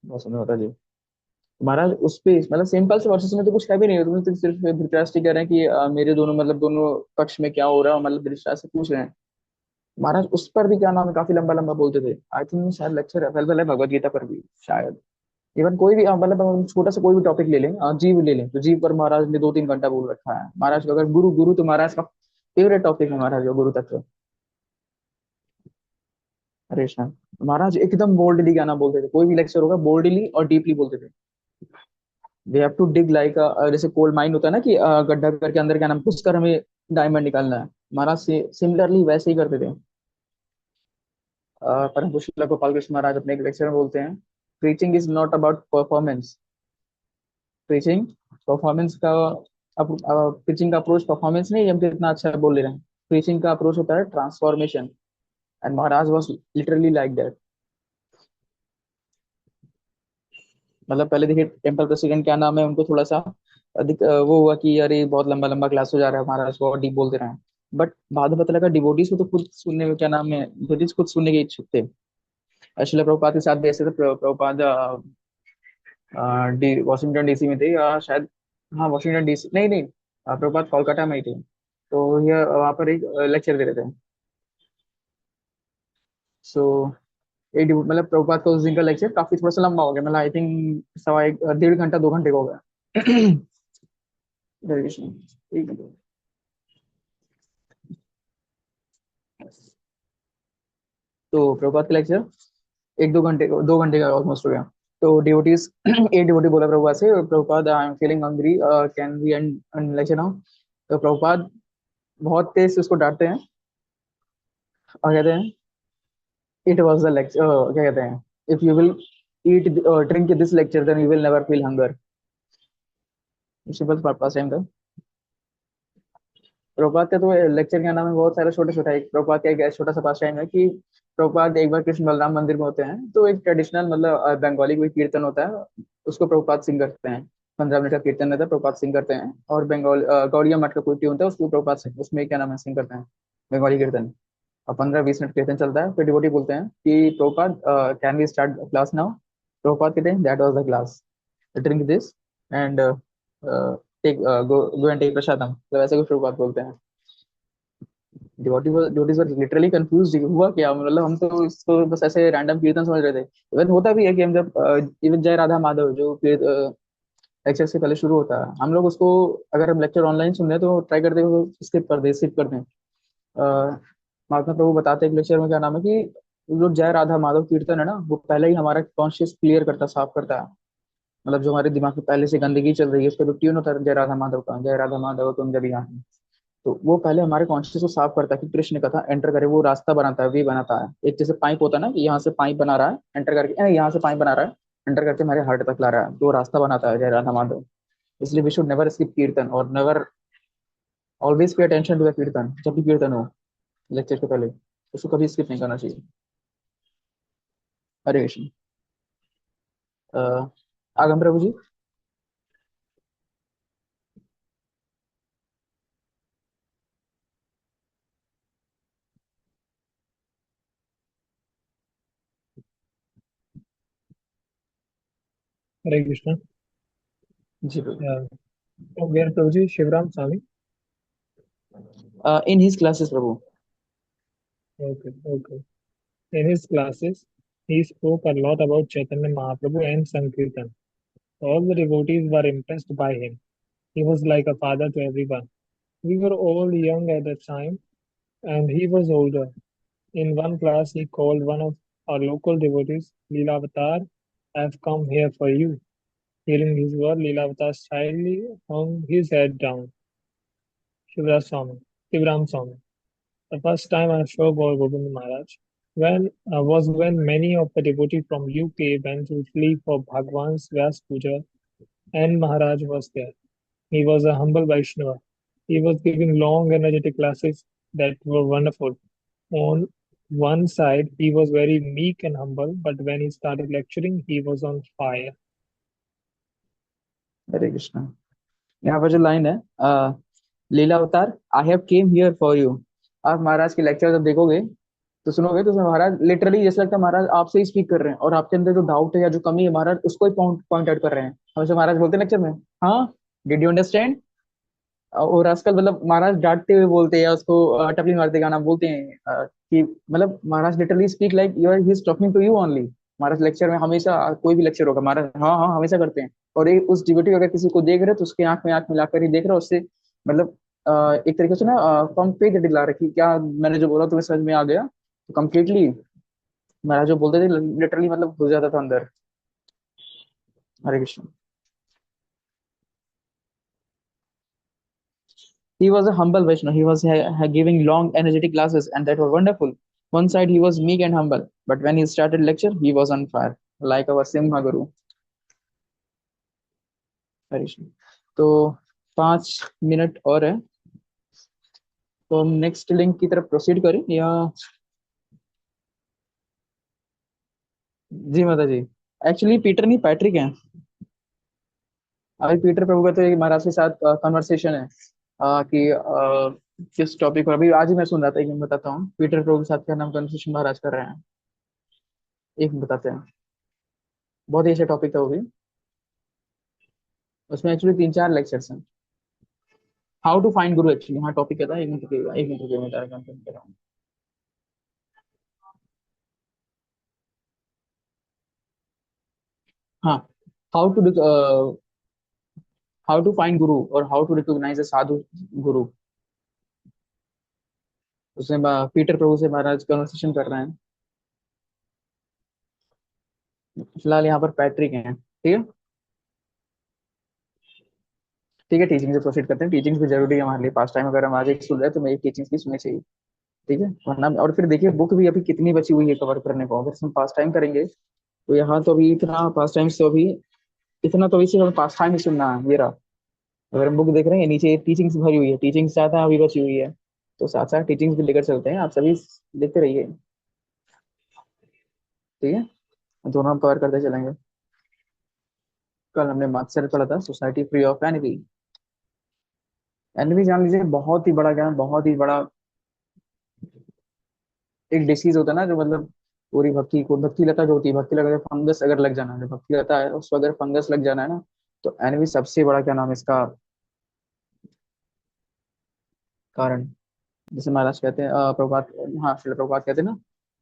बहुत सुंदर माता जी। महाराज उस पे मतलब सिंपल से वर्सेस में तो कुछ है भी नहीं, तुम तो सिर्फ धृतराष्ट्र कह रहे हैं कि मेरे दोनों मतलब दोनों पक्ष में क्या हो रहा है, मतलब धृतराष्ट्र से पूछ रहे हैं। महाराज उस पर भी क्या नाम है, काफी लंबा लंबा बोलते थे। आई थिंक शायद लेक्चर अवेलेबल है भगवत गीता पर भी शायद। इवन कोई भी मतलब हम छोटा सा कोई भी टॉपिक ले लें, जीव ले लें, तो जीव पर महाराज ने 2-3 घंटा बोल रखा है। महाराज का अगर गुरु, गुरु तो महाराज का फेवरेट टॉपिक है, महाराज का गुरु तत्व। हरे कृष्ण। महाराज एकदम बोल्डली क्या नाम बोलते थे, कोई भी लेक्चर होगा बोल्डली और डीपली बोलते थे। We have to dig like, जैसे कोल माइन होता है ना कि गड्ढा करके अंदर क्या नाम घुस कर हमें डायमंड निकालना है, महाराज से सिमिलरली वैसे ही करते थे। परम पूज्य गोपाल कृष्ण महाराज अपने एक लेक्चर में बोलते हैं, preaching is not about performance. Preaching performance का, अब प्रीचिंग का अप्रोच परफॉर्मेंस नहीं, हम कितना अच्छा बोल ले रहे हैं। प्रीचिंग का अप्रोच होता है transformation, and Maharaj was literally like that. मतलब पहले देखिए टेम्पल प्रेसिडेंट क्या नाम है, उनको थोड़ा सा अधिक वो हुआ कि अरे बहुत लंबा लंबा क्लास हो जा रहा है, महाराज बहुत डीप बोलते रहे। बट बाद में पता लगा डिवोटीज को तो खुद सुनने में क्या नाम है, डिवोटीज खुद सुनने के इच्छुक थे। श्रील प्रभुपाद के साथ भी ऐसे थे। प्रभुपाद वॉशिंगटन डीसी में थे, शायद। हाँ, वॉशिंगटन डीसी नहीं नहीं, प्रभुपाद कोलकाता में ही थे। तो ये वहाँ पर एक लेक्चर दे रहे थे। सो एक मतलब प्रभुपाद का उस दिन का लेक्चर काफी थोड़ा सा लंबा हो गया, मतलब आई थिंक सवा एक 1.5 घंटा 2 घंटे का हो गया। हरे कृष्ण। ठीक है। तो प्रभुपाद का लेक्चर 1-2 घंटे का ऑलमोस्ट हो गया। तो डिवोटीज एक डिवोटी बोला प्रभुपाद से, Prabhupada I am feeling hungry, can we end lecture now. तो प्रभुपाद बहुत तेज से उसको डांटते हैं और कहते हैं इट वाज द लेक्चर, क्या कहते हैं, if you will eat drink this lecture then you will never feel hunger. Simple pastime था प्रभुपाद का। तो लेक्चर का नाम है बहुत सारे छोटे छोटा, एक प्रभुपाद का एक छोटा सा पास टाइम है कि प्रभुपाद एक बार कृष्ण बलराम मंदिर में होते हैं, तो एक ट्रेडिशनल मतलब बंगाली कोई कीर्तन होता है, उसको प्रभुपाद सिंग करते हैं। 15 मिनट का कीर्तन रहता है, प्रभुपाद सिंग करते हैं। और बंगाल गौड़िया मठ का कोई ट्यून होता है, उसको प्रभुपाद सिंग, उसमें क्या नाम है, सिंग करते हैं बंगाली कीर्तन। और 15-20 मिनट कीर्तन चलता है, फिर डिवोटी बोलते हैं कि Prabhupada can we start class now. Prabhupada कहते हैं that was the class, drink this and take go and take prasadam, तो ऐसे कुछ प्रभुपाद बोलते हैं। डिवोटीज वर लिटरली कंफ्यूज, हुआ क्या, मतलब हम तो इसको बस ऐसे रैंडम कीर्तन समझ रहे थे। इवन होता भी है कि हम जब इवन जय राधा माधव जो लेक्चर से पहले शुरू होता है, हम लोग उसको अगर हम लेक्चर ऑनलाइन सुन रहे हैं तो ट्राई करते हैं स्किप करते हैं। महात्मा प्रभु बताते हैं एक लेक्चर में, क्या नाम है कि जो जय राधा माधव कीर्तन है ना, वो पहले ही हमारा कॉन्शियस क्लियर करता, साफ करता है। मतलब जो हमारे दिमाग में पहले से गंदगी चल रही है, उसका जो ट्यून होता है जय राधा माधव का, जय राधा माधव तुम जब यहाँ हैं, तो वो पहले हमारे कॉन्शियस को साफ करता है कि कृष्ण कथा एंटर करे, वो रास्ता बनाता है, वे बनाता है। एक जैसे पाइप होता है ना, कि यहाँ से पाइप बना रहा है एंटर करके, यहाँ से पाइप बना रहा है एंटर करके हमारे हार्ट तक ला रहा है, तो वो रास्ता बनाता है जय राधा माधव। इसलिए we should never skip kirtan, और never, always pay attention to the kirtan. जब भी कीर्तन हो लेक्चर के पहले, उसको कभी स्किप नहीं करना चाहिए। हरे कृष्ण। आगम प्रभु जी। हरे कृष्ण। जी प्रभु। तो where Prabhu ji Shivaram Swami. In his classes Prabhu. Okay, okay. In his classes, he spoke a lot about Chaitanya Mahaprabhu and Sankirtan. All the devotees were impressed by him. He was like a father to everyone. We were all young at the time, and he was older. In one class, he called one of our local devotees, Leela Avatar. I've come here for you. Hearing his word, Leela Avatar shyly hung his head down. Shivraj Swami, Shivram Swami. The first time I saw Gaur Gobind Maharaj was when many of the devotees from UK went to sleep for Bhagwan's Vyas Puja, and Maharaj was there. He was a humble Vaishnava. He was giving long, energetic classes that were wonderful. On one side, he was very meek and humble, but when he started lecturing, he was on fire. हरे कृष्ण। यहाँ पर जो line है, लीला अवतार, I have came here for you. आप महाराज के lecture जब देखोगे तो सुनोगे तो उसमें महाराज लिटरली जैसे लगता है महाराज आपसे ही स्पीक कर रहे हैं, और आपके अंदर जो डाउट है या जो कमी है महाराज उसको ही पॉइंट पॉइंट आउट कर रहे हैं। हमेशा महाराज बोलते हैं लेक्चर में, हाँ डिड यू अंडरस्टैंड। और आजकल मतलब महाराज डांटते हुए बोलते हैं या उसको टपली मारते गाना बोलते हैं, कि मतलब Maharaj literally speak like you are he is talking to you only. Maharaj lecture में हमेशा, कोई भी लेक्चर होगा महाराज हाँ हाँ हमेशा करते हैं। और एक उस डिवोटी अगर किसी को देख रहे हो तो उसके आंख में आंख मिलाकर ही देख रहे हो, उससे मतलब एक तरीके से ना कम पे दिला रखी, क्या मैंने जो बोला तुम्हें समझ में आ गया, तो कम्प्लीटली महाराज जो बोलते थे लिटरली मतलब घुस जाता था अंदर। हरे Krishna. He was a humble Vaishnava. He was giving long, energetic classes, and that were wonderful. One side he was meek and humble, but when he started lecture, he was on fire, like our Simha Guru. Harish. तो 5 minute और है, तो हम next link की तरफ proceed करें या। जी माता जी। एक्चुअली पीटर नहीं पैट्रिक है। अभी पीटर प्रभु का तो एक महाराज के साथ कन्वर्सेशन है, कि किस टॉपिक पर, अभी आज ही मैं सुन रहा था, एक मैं बताता हूँ पीटर प्रभु के साथ क्या नाम कन्वर्सेशन महाराज कर रहे हैं। एक मिनट बताते हैं। बहुत ही अच्छा टॉपिक था वो भी। उसमें एक्चुअली 3-4 लेक्चर्स हैं। How to find Guru actually, हाँ टॉपिक क्या था, एक मिनट रुकिएगा, एक मिनट रुकिए, मैं तारा कंफर्म कर रहा हूँ। हाँ, how to how to find guru और how to recognise a sadhu guru. उसमें पीटर प्रभु से महाराज कन्वर्सेशन कर रहे हैं। फिलहाल यहाँ पर पैट्रिक हैं, ठीक है। ठीक है, टीचिंग से प्रोसीड करते हैं। टीचिंग भी जरूरी है हमारे लिए, पास टाइम अगर हम आगे सुन रहे हैं तो मेरी टीचिंग भी सुननी चाहिए, ठीक है, वरना। और फिर देखिए बुक भी अभी कितनी बची हुई है कवर करने को, अगर हम पास टाइम करेंगे तो यहाँ तो अभी इतना पास टाइम से अभी इतना तो इसी में पास टाइम ही सुनना है, ये रहा। अगर हम बुक देख रहे हैं नीचे टीचिंग्स भरी हुई है, टीचिंग्स ज्यादा अभी बची हुई है, तो साथ साथ टीचिंग्स भी लेकर चलते हैं, आप सभी देखते रहिए, ठीक है, दोनों हम कवर करते चलेंगे। कल हमने मार्क्सर पढ़ा था, society free of envy. Envy जान लीजिए बहुत ही बड़ा ज्ञान, बहुत ही बड़ा एक डिसीज होता है ना, जो मतलब पूरी भक्ति को, भक्ति लता जो होती है, भक्ति लता फंगस अगर लग जाना है, भक्ति लता है उसको अगर फंगस लग जाना है ना, तो एनवी सबसे बड़ा क्या नाम है इसका कारण। जैसे महाराज कहते हैं प्रभुपाद, हाँ श्रील प्रभुपाद कहते हैं ना,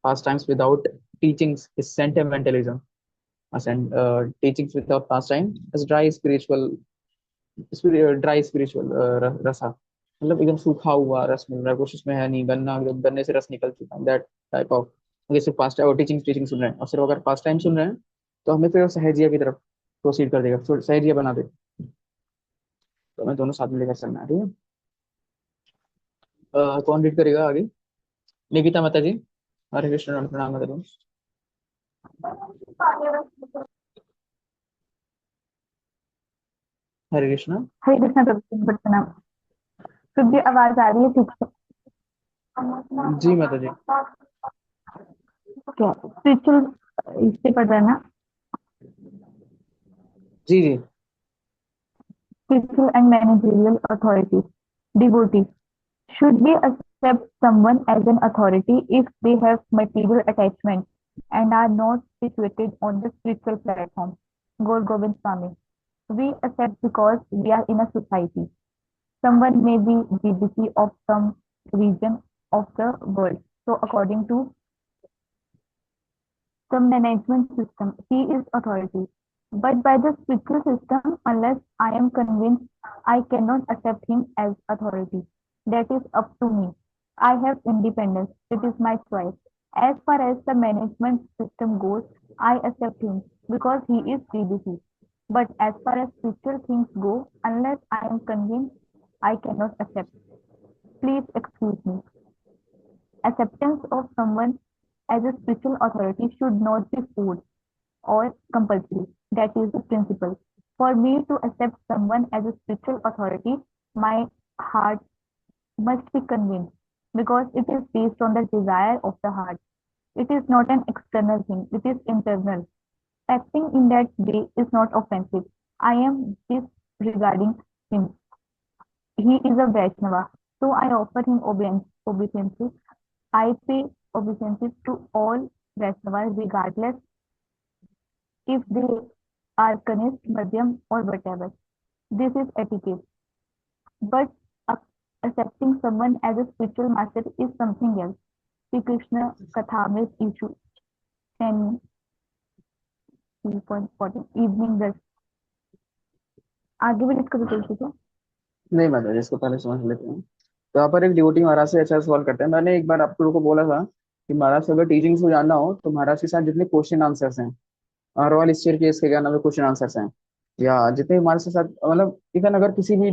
pastimes without teachings is sentimentalism, teachings without pastime is dry spiritual rasa, मतलब एकदम सूखा हुआ रस मिल रहा है, कुछ उसमें है नहीं, गन्ना एकदम गन्ने से रस निकल चुका है, दैट टाइप ऑफ। अगर सिर्फ पास टाइम और टीचिंग टीचिंग सुन रहे हैं, और सिर्फ अगर पास टाइम सुन रहे हैं, तो हमें फिर सहजिया की तरफ प्रोसीड कर देगा, सहजिया बना दे, तो हमें दोनों साथ में लेकर चलना है, ठीक है। कौन रीड करेगा आगे? निकिता माता जी, हरे कृष्ण, प्रणाम माता जी। हरे कृष्ण। हरे कृष्णा प्रभु प्रणाम। शुद्ध आवाज आ रही है ठीक से? जी माता जी। क्या स्पिरिचुअल इससे पढ़ रहा है ना? जी जी। Spiritual and managerial authorities. Devotee. Should we accept someone as an authority if they have material attachment and are not situated on the spiritual platform? Gaur Gobind Swami. We accept because we are in a society. Someone may be GBC of some region of the world. So according to the management system, he is authority. But by the spiritual system, unless I am convinced, I cannot accept him as authority. That is up to me. I have independence. It is my choice. As far as the management system goes, I accept him because he is GBC. But as far as spiritual things go, unless I am convinced, I cannot accept. Please excuse me. Acceptance of someone as a spiritual authority should not be forced or compulsory. That is the principle. For me to accept someone as a spiritual authority, my heart must be convinced because it is based on the desire of the heart. It is not an external thing, it is internal. Acting in that way is not offensive. I am disregarding him. He is a Vaishnava, so I offer him obeisance. I pay obeisance to all Vaishnavas regardless if they are Kanishk, Madhyam, or whatever. This is etiquette. But accepting someone as a spiritual master is something else. Sri Krishna Kathamrit issue 10 2.14 evening दस आगे भी discuss कर सकते हैं। नहीं माता जी, इसको पहले समझ लेते हैं। तो यहाँ पर एक ड्यूटी महाराज से अच्छा सवाल करते हैं। मैंने एक बार आप लोगों को बोला था कि महाराज से अगर टीचिंग्स को जानना हो तो महाराज के साथ जितने क्वेश्चन आंसर्स हैं, रॉयल स्टेट केस के क्या नाम है क्वेश्चन आंसर्स हैं, या जितने भी हमारे साथ मतलब इवन अगर किसी भी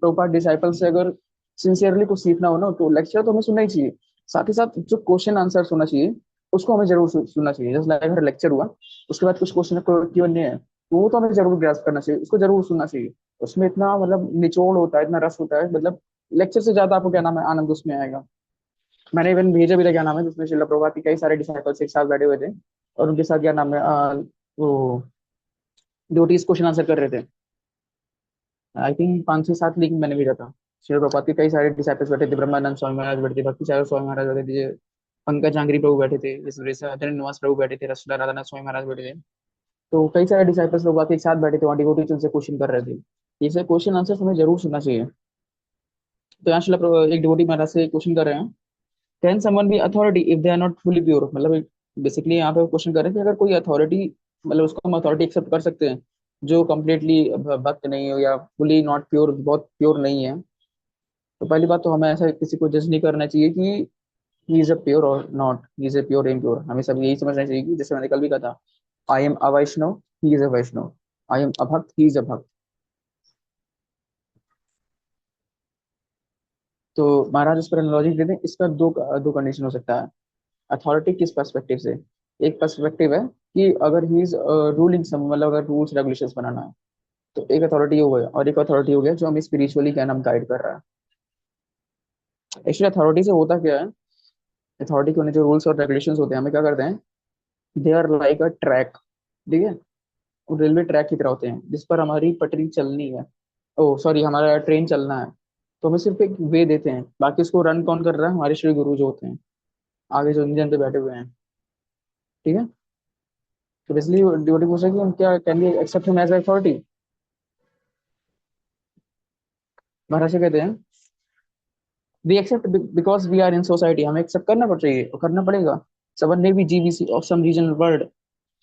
टोपा डिसाइपल से अगर सिंसियरली कुछ सीखना हो ना, तो लेक्चर तो हमें सुनना ही चाहिए, साथ ही साथ जो क्वेश्चन आंसर होना चाहिए उसको हमें जरूर सुनना चाहिए। जैसे अगर लेक्चर हुआ उसके बाद कुछ क्वेश्चन क्यों नहीं है, तो वो तो हमें जरूर ग्रास्प करना चाहिए, उसको जरूर सुनना चाहिए। उसमें इतना मतलब निचोड़ होता है, इतना रस होता है, मतलब लेक्चर से ज्यादा आपको क्या नाम है आनंद उसमें आएगा। मैंने इवन भेजा भी था क्या नाम है, जिसमें शिला प्रभुपाद के कई सारे डिसाइपल्स एक साथ बैठे हुए थे, और उनके साथ क्या नाम है वो ड्यूटीज क्वेश्चन आंसर कर रहे थे। आई थिंक 5 से 7 लिंक मैंने भेजा था। शिला प्रभुपाद के कई सारे डिसाइपल्स बैठे थे, ब्रह्मानंद स्वामी महाराज बैठे थे, भक्ति सागर स्वामी महाराज बैठे थे, पंकज जांगरी प्रभु बैठे थे, जैसे निवास प्रभु बैठे थे, रसुल्ला राधानाथ स्वामी महाराज बैठे थे। तो कई सारे डिसाइपल्स लोग आके एक साथ बैठे थे, वहाँ डिवोटी उनसे क्वेश्चन कर रहे थे। ये सब क्वेश्चन आंसर हमें जरूर सुनना चाहिए, तो यहाँ एक डिवोटी महाराज से क्वेश्चन कर रहे हैं, can someone be authority if they are not fully pure. मतलब बेसिकली यहाँ पे क्वेश्चन कर रहे हैं कि अगर कोई अथॉरिटी, मतलब उसको हम अथॉरिटी एक्सेप्ट कर सकते हैं जो कम्प्लीटली भक्त नहीं हो या फुली नॉट प्योर, बहुत प्योर नहीं है। तो पहली बात तो हमें ऐसा किसी को जज नहीं करना चाहिए कि ही इज अ प्योर और not, he is a pure impure. हमें सब यही समझना चाहिए कि जैसे मैंने कल भी कहा था, I am a Vaishnav, he is a Vaishnav, I am a bhakta, he is अ भक्त। तो महाराज इस पर एनालॉजी देते हैं, इसका दो दो कंडीशन हो सकता है अथॉरिटी किस पर्सपेक्टिव से। एक पर्सपेक्टिव है कि अगर ही इज रूलिंग सम, मतलब अगर रूल्स रेगुलेशंस बनाना है, तो एक अथॉरिटी हो गया, और एक अथॉरिटी हो गया जो हमें स्पिरिचुअली क्या नाम गाइड कर रहा है। एक्चुअली अथॉरिटी से होता क्या है, अथॉरिटी के होने जो रूल्स और रेगुलेशंस होते हैं, हमें क्या करते हैं, they are like a track, ठीक है। वो रेलवे ट्रैक की तरह होते हैं जिस पर हमारी पटरी चलनी है, ओ सॉरी हमारा ट्रेन चलना है। तो हमें सिर्फ एक वे देते हैं, बाकी उसको रन कौन कर रहा है, हमारे श्री गुरु जो होते हैं आगे जो इंजन पे बैठे हुए हैं, ठीक है। तो इसलिए ड्यूटी पूछा कि हम क्या can we accept him as authority. Maharaj ji कहते हैं we accept because we are in society, हमें एक्सेप्ट करना चाहिए और करना पड़ेगा। someone may be GVC of some regional world,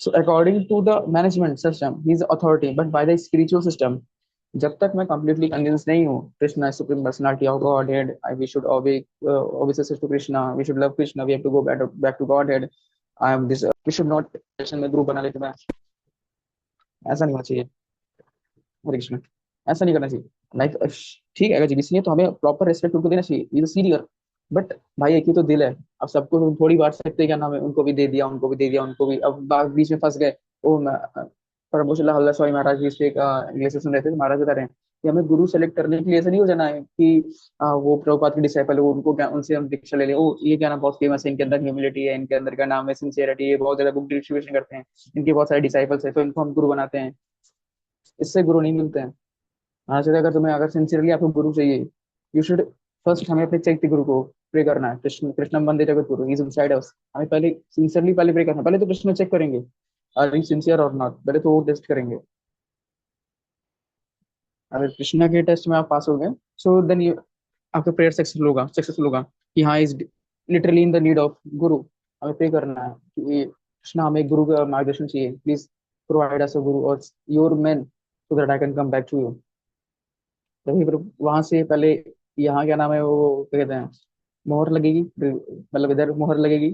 so according to the management system he is authority, but by the spiritual system, जब तक मैं completely convinced नहीं हूँ Krishna is supreme personality of Godhead, we should obey to Krishna, we should love Krishna, we have to go back to Godhead, I am this, we should not में group बना लेते हैं। ऐसा नहीं होना चाहिए। हरे कृष्ण। ऐसा नहीं करना चाहिए। लाइक ठीक है, अगर जीबीसी है तो हमें प्रॉपर रेस्पेक्ट उनको देना चाहिए, ये तो सीनियर। बट भाई एक ही तो दिल है, अब सबको तो थोड़ी बांट सकते, क्या नाम है, उनको भी दे दिया, उनको भी दे दिया, उनको भी, अब बीच में फंस गए। ओ परमोशल्ला हल्ला स्वामी महाराज जी से इंग्लिश से सुन रहे थे, तो महाराज बता रहे हैं कि हमें गुरु सेलेक्ट करने के लिए ऐसा नहीं हो जाना है कि वो प्रभुपाद के डिसाइपल है, वो उनको क्या, उनसे हम दीक्षा ले लें, ओ ये क्या नाम बहुत फेमस है, इनके अंदर ह्यूमिलिटी है, इनके अंदर का नाम है सिंसियरिटी, ये बहुत ज्यादा बुक डिस्ट्रीब्यूशन करते हैं, इनके बहुत सारे डिसाइपल्स है, तो इनको हम गुरु बनाते हैं। इससे गुरु नहीं मिलते हैं। हाँ सर, अगर तुम्हें अगर सिंसियरली आपको गुरु चाहिए, यू शुड फर्स्ट, हमें अपने चैत्य गुरु को प्रे करना है। कृष्ण कृष्ण वंदे Jagat Guru, he is inside us. हमें पहले सिंसियरली पहले प्रे करना है। पहले तो कृष्ण चेक करेंगे आर यू सिंसियर और नॉट, पहले तो वो टेस्ट करेंगे। अगर कृष्णा के टेस्ट में आप पास हो गए, सो देन यू, आपका प्रेयर सक्सेसफुल होगा कि हाँ is literally in the need of गुरु। हमें प्रे करना है कि कृष्णा हमें एक गुरु का मार्गदर्शन चाहिए, please provide us a guru और your man so that I can come back to you. तभी फिर वहां से पहले यहाँ क्या नाम है वो क्या कहते हैं, मोहर लगेगी, मतलब इधर मोहर लगेगी,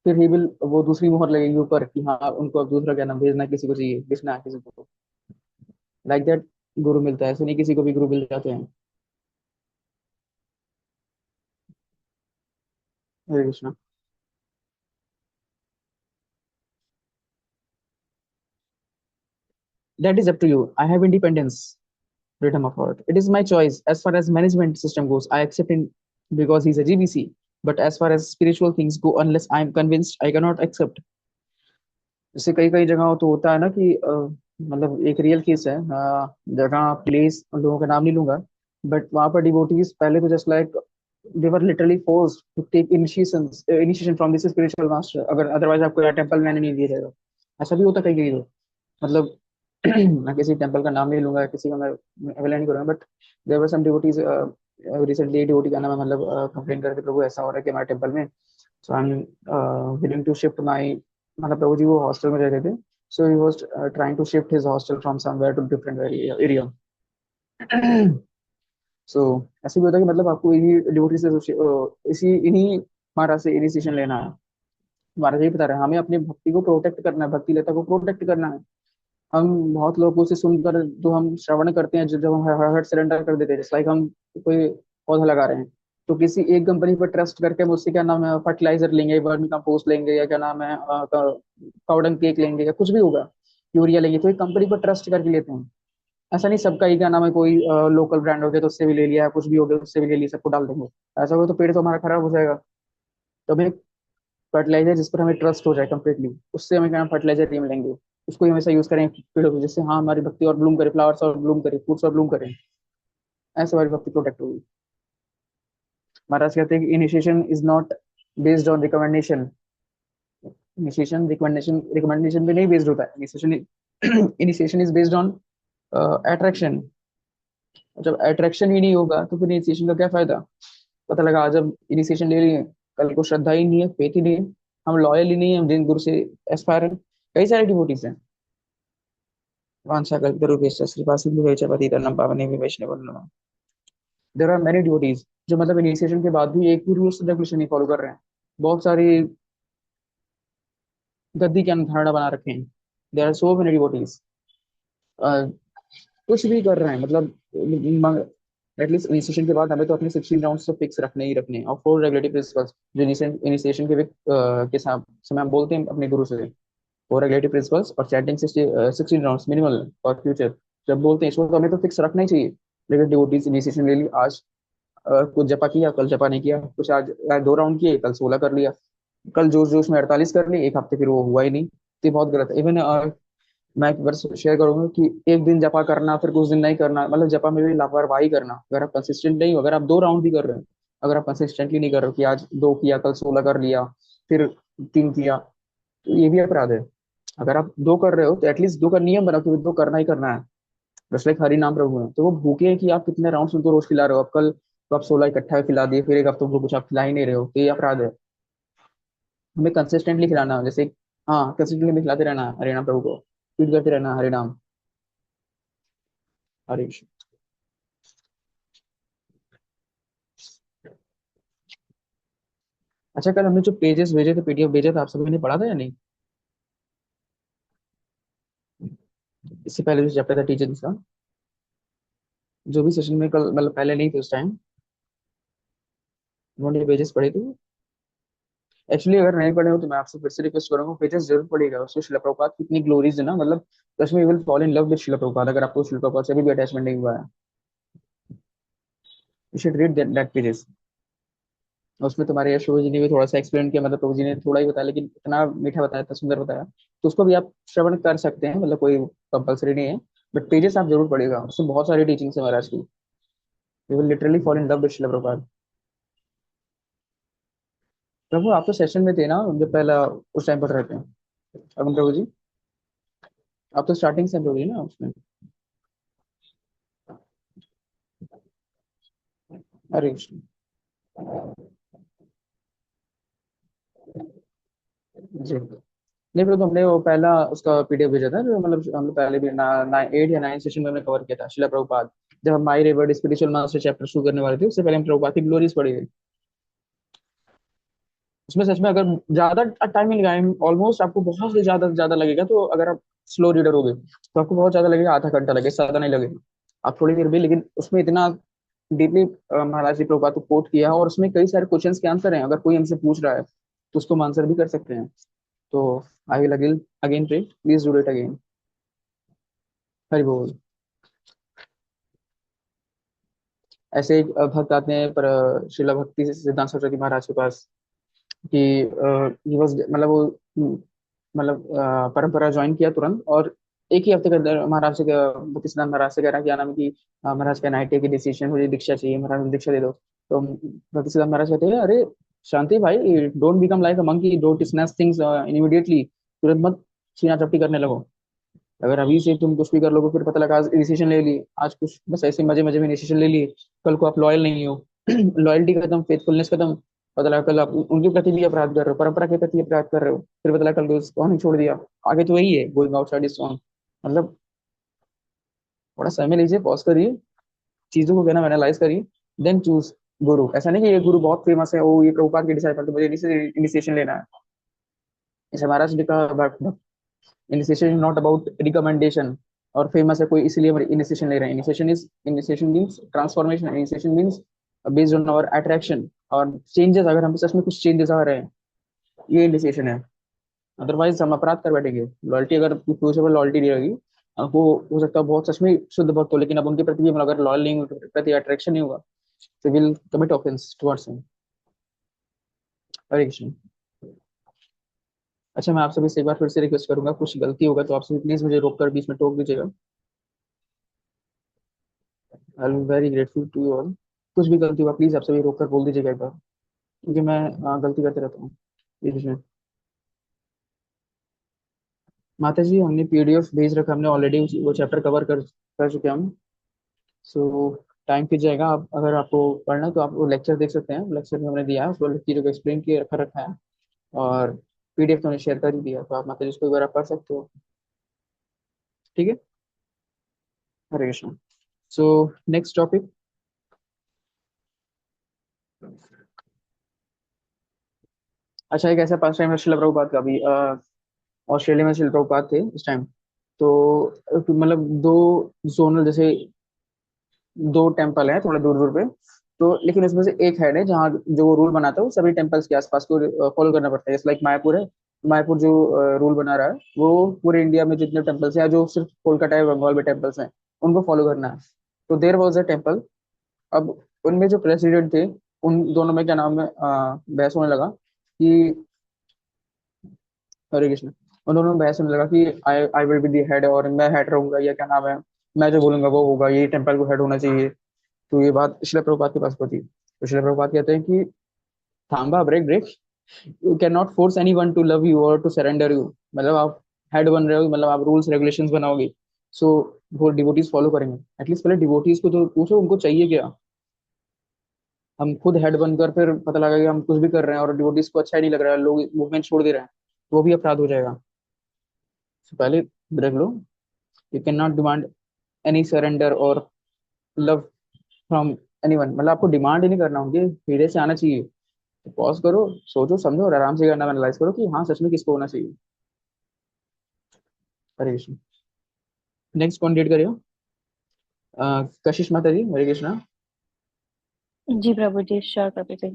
फिर ही विल वो दूसरी मोहर लगेगी ऊपर कि हाँ उनको अब दूसरा क्या नाम भेजना, किसी को चाहिए भेजना किसी को, लाइक दैट गुरु मिलता है। ऐसे नहीं किसी को भी गुरु मिल जाते हैं। Hare Krishna. That is up to you, I have independence, freedom of heart, it is my choice. As far as management system goes, I accept him because he's a GBC, but as far as spiritual things go, unless I am convinced, I cannot accept। जैसे कई कई जगहों तो होता है ना कि मतलब एक रियल केस है, जगह प्लेस लोगों का नाम नहीं लूंगा, बट वहां पर डिवोटीज पहले तो just like they were literally forced to take initiation from this spiritual master, अगर अदरवाइज आपको टेम्पल मैंने नहीं दिया जाएगा। ऐसा भी होता कहीं कहीं तो, मतलब मैं किसी टेम्पल का नाम नहीं लूंगा, किसी का मैं अवेला नहीं करूंगा, but there were some devotees recently, devotee का नाम है, मतलब कंप्लेन कर रहे थे, प्रभु ऐसा हो रहा है कि हमारे टेम्पल में, so I am willing to shift my, मतलब प्रभु जी वो हॉस्टल में रहते थे, so he was trying to shift his hostel from somewhere to different area. So ऐसे भी होता है कि मतलब आपको इन्हीं डिवोटी से इसी इन्हीं महाराज से इनिशिएशन लेना है। महाराज जी बता रहे हैं हमें अपनी भक्ति को प्रोटेक्ट करना है, भक्ति लता को प्रोटेक्ट करना है। हम बहुत लोगों से सुनकर जो हम श्रवण करते हैं, जब हम हार्ट सरेंडर कर देते हैं, जैसे लाइक हम कोई पौधा लगा रहे हैं, तो किसी एक कंपनी पर ट्रस्ट करके हम उससे क्या नाम है फर्टिलाइजर लेंगे, वर्मी कंपोस्ट लेंगे, या क्या नाम है पाउडर केक लेंगे, या कुछ भी होगा, यूरिया लेंगे, तो एक कंपनी पर ट्रस्ट करके लेते हैं। ऐसा नहीं सबका ही क्या नाम है, कोई लोकल ब्रांड हो गया तो उससे भी ले लिया, कुछ भी हो गया उससे भी ले लिया, सबको डाल देंगे। ऐसा हो तो पेड़ तो हमारा खराब हो जाएगा। तो हमें फर्टिलाइजर जिस पर हमें ट्रस्ट हो जाए कंप्लीटली, उससे हमें क्या फर्टिलाइजर नहीं मिलेंगे, उसको ही हमेशा यूज करें पेड़ों को, जिससे हाँ हमारी भक्ति और ब्लूम करे, फ्लावर्स और ब्लूम करे, फ्रूट्स और ब्लूम करें। ऐसे हमारी भक्ति प्रोटेक्ट होगी। महाराज कहते हैं कि initiation is not based on recommendation, initiation recommendation पे नहीं बेस्ड होता है। Initiation initiation is based on attraction. जब अट्रैक्शन ही नहीं होगा तो फिर इनिशिएशन का क्या फायदा। पता लगा आज हम इनिशिएशन ले लिए, कल को श्रद्धा ही नहीं है, फेथ ही नहीं है, हम लॉयल ही नहीं है, हम जिन गुरु से एस्पायर हैं। कई सारे डिवोटीज हैं। वांछा कल्पतरुभ्यश्च कृपा सिंधुभ्यश्च पतितानां पावनेभ्यो वैष्णवो नमः। देयर आर मेनी डिवोटीज जो मतलब इनिशिएशन के बाद भी एक भी रूल्स रेगुलेशन नहीं फॉलो कर रहे हैं। बहुत सारी गद्दी की धारणा बना रखे हैं। There are so many devotees कुछ भी कर रहे हैं मतलब एटलीस्ट इनिशिएशन के बाद हमें तो अपने 16 राउंड्स तो फिक्स रखने ही रखने हैं, और 4 रेगुलेटरी प्रिंसिपल्स जो इनिशिएशन के साथ समय हम बोलते हैं अपने गुरु से। 4 रेगुलेटरी प्रिंसिपल्स और chanting 16 rounds minimal for future जब बोलते हैं, इसको तो हमें तो फिक्स रखना ही चाहिए। लेकिन डिवोटीज इनिशिएशन ले ली आज, कुछ जपा किया, कल जपा नहीं किया, कुछ आज 2 राउंड किए, कल 16 कर लिया, कल जोश जोश में 48 कर ली, एक हफ्ते फिर वो हुआ ही नहीं, तो ये बहुत गलत है। इवन मैं एक बार शेयर करूंगा कि एक दिन जपा करना फिर कुछ दिन नहीं करना, मतलब जपा में भी लापरवाही करना। अगर आप कंसिस्टेंट नहीं हो, अगर आप 2 राउंड भी कर रहे हो, अगर आप कंसिस्टेंटली नहीं कर रहे हो कि आज 2 किया, कल 16 कर लिया, फिर 3 किया, तो ये भी अपराध है। अगर आप 2 कर रहे हो तो एटलीस्ट 2 का नियम बनाओ कि 2 करना ही करना है। जस्ट लाइक हरि नाम प्रभु है, तो वो भूखे हैं कि आप कितने राउंड उनको रोज खिला रहे हो। अब कल तो आप 16 इकट्ठा खिला दिए, फिर एक हफ्ते उनको कुछ आप खिला ही नहीं रहे हो, तो ये अपराध है। हमें कंसिस्टेंटली खिलाना है, जैसे हाँ कंसिस्टेंटली खिलाते रहना है हरे नाम प्रभु को, फीड करते रहना है हरे नाम। हरे कृष्ण। अच्छा, कल हमने जो पेजेस भेजे थे, पीडीएफ भेजा था, आप सभी ने पढ़ा था या नहीं? इससे पहले जो चैप्टर था टीचर्स का, जो भी सेशन में कल मतलब पहले नहीं थे उस टाइम, उन्होंने पेजेस पढ़े थे। एक्चुअली अगर नहीं पढ़े हो तो मैं आपसे फिर से रिक्वेस्ट करूंगा, पेजेस जरूर पढ़िएगा। उसमें शिला प्रभुपाद की इतनी ग्लोरीज है ना, मतलब सच में you will fall in love with शिला प्रभुपाद अगर आपको शिला प्रभुपाद से अभी भी अटैचमेंट नहीं हुआ है। You should read that pages. उसमें तुम्हारे यशोद जी ने भी थोड़ा सा एक्सप्लेन किया, मतलब प्रभु जी ने थोड़ा ही बताया लेकिन इतना मीठा बताया, इतना सुंदर बताया, तो उसको भी आप श्रवण कर सकते हैं, मतलब कोई कंपलसरी नहीं है। बट पेजेस आप जरूर पढ़िएगा, उसमें बहुत सारी टीचिंग्स है महाराज की। You will literally fall in love with शिला प्रभुपाद। प्रभु आप तो सेशन में थे ना जब पहला उस टाइम पढ़ रहे थे, अरुण प्रभु जी? आप तो स्टार्टिंग से प्रभु जी ना उसमें। हरे कृष्ण। जी नहीं, फिर तो हमने वो पहला उसका पीडीएफ भेजा था जो मतलब हम लोग पहले भी ना 8 या 9 सेशन में हमने कवर किया था शिला प्रभुपाद। जब हम माई रिवर्ड स्पिरिचुअल मास्टर चैप्टर शुरू करने वाले थे, उससे पहले हम प्रभुपाद की ग्लोरीज पढ़ी थी। उसमें सच में अगर ज्यादा टाइम नहीं लगाए, ऑलमोस्ट आपको बहुत से ज्यादा लगेगा, तो अगर आप स्लो रीडर हो गए तो आपको बहुत ज्यादा लगेगा, आधा घंटा लगेगा, ज्यादा नहीं लगेगा। आप थोड़ी देर भी, लेकिन उसमें इतना डीपली महाराज जी प्रभुपाद को कोट किया है, और उसमें कई सारे क्वेश्चंस के आंसर हैं। अगर कोई हमसे पूछ रहा है तो उसको हम आंसर भी कर सकते हैं। तो I will again again pray, please do it again. Hari बोल। ऐसे एक भक्त आते हैं पर शिला भक्ति सिद्धांत सरस्वती महाराज के पास कि ही वाज मतलब वो मतलब परंपरा ज्वाइन किया तुरंत, और एक ही हफ्ते के अंदर महाराज से भक्ति सिद्धांत महाराज से कह रहा क्या नाम है कि महाराज का नाइट की डिसीजन, मुझे दीक्षा चाहिए, महाराज मुझे दीक्षा दे दो। तो भक्ति सिद्धांत महाराज कहते हैं अरे शांति भाई, don't become like a monkey, don't snatch things immediately, तुरंत मत छीना झपटी करने लगो। अगर अभी से तुम कुछ भी कर लोगे, फिर पता लगा आज डिसीजन ले ली, आज कुछ बस ऐसे मजे मजे में डिसीजन ले लिए, कल को आप लॉयल नहीं हो, लॉयल्टी खत्म, फेथफुलनेस खत्म, पता लगा कल आप उनके प्रति भी अपराध कर रहे हो, परंपरा के प्रति अपराध कर रहे हो, फिर पता लगा कल को कौन ही छोड़ दिया। आगे तो वही है, गोइंग आउटसाइड इज सॉन्ग। मतलब थोड़ा समय लीजिए, पॉज करिए, चीजों को कहना एनालाइज करिए, देन चूज गुरु। ऐसा नहीं कि ये गुरु बहुत फेमस है, वो ये प्रभुपाद के डिसाइपल तो मुझे इनिशिएशन लेना है। जैसे महाराज ने कहा, initiation is not about recommendation, और फेमस है कोई इसलिए हम इनिशिएशन ले रहे हैं। Initiation means transformation, initiation means based on our attraction और चेंजेस, अगर हम सच में कुछ चेंजेस आ रहे हैं, ये इनिशिएशन है। अदरवाइज हम अपराध कर बैठेंगे। लॉयल्टी अगर फ्यूचर में लॉयल्टी नहीं रहेगी, आपको हो सकता है बहुत सच में शुद्ध भक्त हो, लेकिन अब उनके प्रति मतलब अगर लॉयल नहीं होगा, प्रति अट्रैक्शन नहीं होगा, तो will commit offence towards him. Hare Krishna. अच्छा, मैं आप सभी से एक बार फिर से रिक्वेस्ट करूंगा, कुछ गलती होगा तो आप सभी प्लीज मुझे रोक कर बीच में टोक दीजिएगा। I am very grateful to you all. कुछ भी गलती हुआ प्लीज आप सभी रोक कर बोल दीजिएगा एक बार, क्योंकि मैं गलती करते रहता हूँ बीच में। माता जी हमने पीडीएफ भेज रखा, हमने ऑलरेडी वो चैप्टर कवर कर कर चुके हैं हम। सो टाइम खिंच जाएगा। आप अगर आपको पढ़ना है तो आप वो लेक्चर देख सकते हैं, लेक्चर में हमने दिया है, उसको चीज़ों को एक्सप्लेन किए रखा रखा है। और पीडीएफ तो हमने शेयर कर ही दिया, तो आप मतलब इसको एक बार आप पढ़ सकते हो। ठीक है। Hare Krishna. So next topic. अच्छा, एक ऐसा पास टाइम है शिला प्रभुपाद का भी। ऑस्ट्रेलिया में शिला प्रभुपाद थे उस टाइम। तो मतलब दो जोनल जैसे दो टेम्पल है थोड़ा दूर दूर पे। तो लेकिन उसमें से एक हेड है जहाँ जो रूल बनाता है वो सभी टेम्पल्स के आसपास को फॉलो करना पड़ता है। जैसे लाइक मायापुर है, मायापुर जो रूल बना रहा है वो पूरे इंडिया में जितने टेम्पल्स हैं या जो सिर्फ कोलकाता या बंगाल में टेम्पल्स हैं उनको फॉलो करना है। तो देयर वॉज अ टेम्पल। अब उनमें जो प्रेसिडेंट थे उन दोनों में क्या नाम है बहस होने लगा कि हरे कृष्ण। उन दोनों में बहस होने लगा कि I I will be the head, और मैं हेड रहूंगा या क्या नाम है, मैं जो बोलूंगा वो होगा, ये टेम्पल को हेड होना चाहिए। तो ये बात शिला प्रभुपाद के पास पहुंची, तो शिला प्रभुपाद कहते हैं कि थांबा, break break. You can not force anyone to love you और टू सरेंडर यू। मतलब आप हेड बन रहे हो, मतलब आप रूल्स रेगुलेशंस बनाओगे, सो वो डिवोटीज फॉलो करेंगे। एटलीस्ट पहले डिवोटीज को तो पूछो उनको चाहिए क्या। हम खुद हेड बनकर फिर पता लगा कि हम कुछ भी कर रहे हैं और डिवोटीज को अच्छा ही नहीं लग रहा है, लोग मूवमेंट छोड़ दे रहे हैं, तो वो भी अपराध हो जाएगा। तो पहले ब्रेक लो। You can not demand any surrender और लव फ्रॉम एनीवन। मतलब आपको डिमांड ही नहीं करना, उनके हृदय से आना चाहिए। तो पॉज करो, सोचो समझो और आराम से करना एनालाइज करो कि हाँ सच में किसको होना चाहिए। हरे कृष्ण। नेक्स्ट कौन डेट करेगा? कशिश माता जी, हरे Krishna. Ji Prabhuji, sure Prabhuji.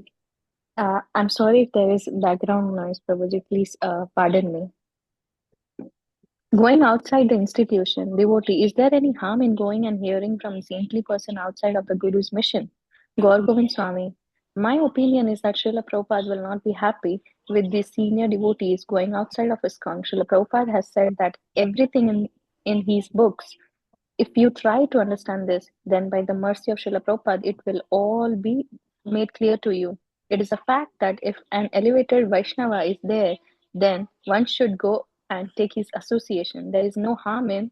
I'm sorry if there is background noise, Prabhuji. Please pardon me. Going outside the institution, devotee, is there any harm in going and hearing from a saintly person outside of the Guru's mission? Gaur Govind Swami. My opinion is that Srila Prabhupada will not be happy with the senior devotees going outside of ISKCON. Srila Prabhupada has said that everything in his books, if you try to understand this, then by the mercy of Srila Prabhupada, it will all be made clear to you. It is a fact that if an elevated Vaishnava is there, then one should go and take his association. There is no harm in.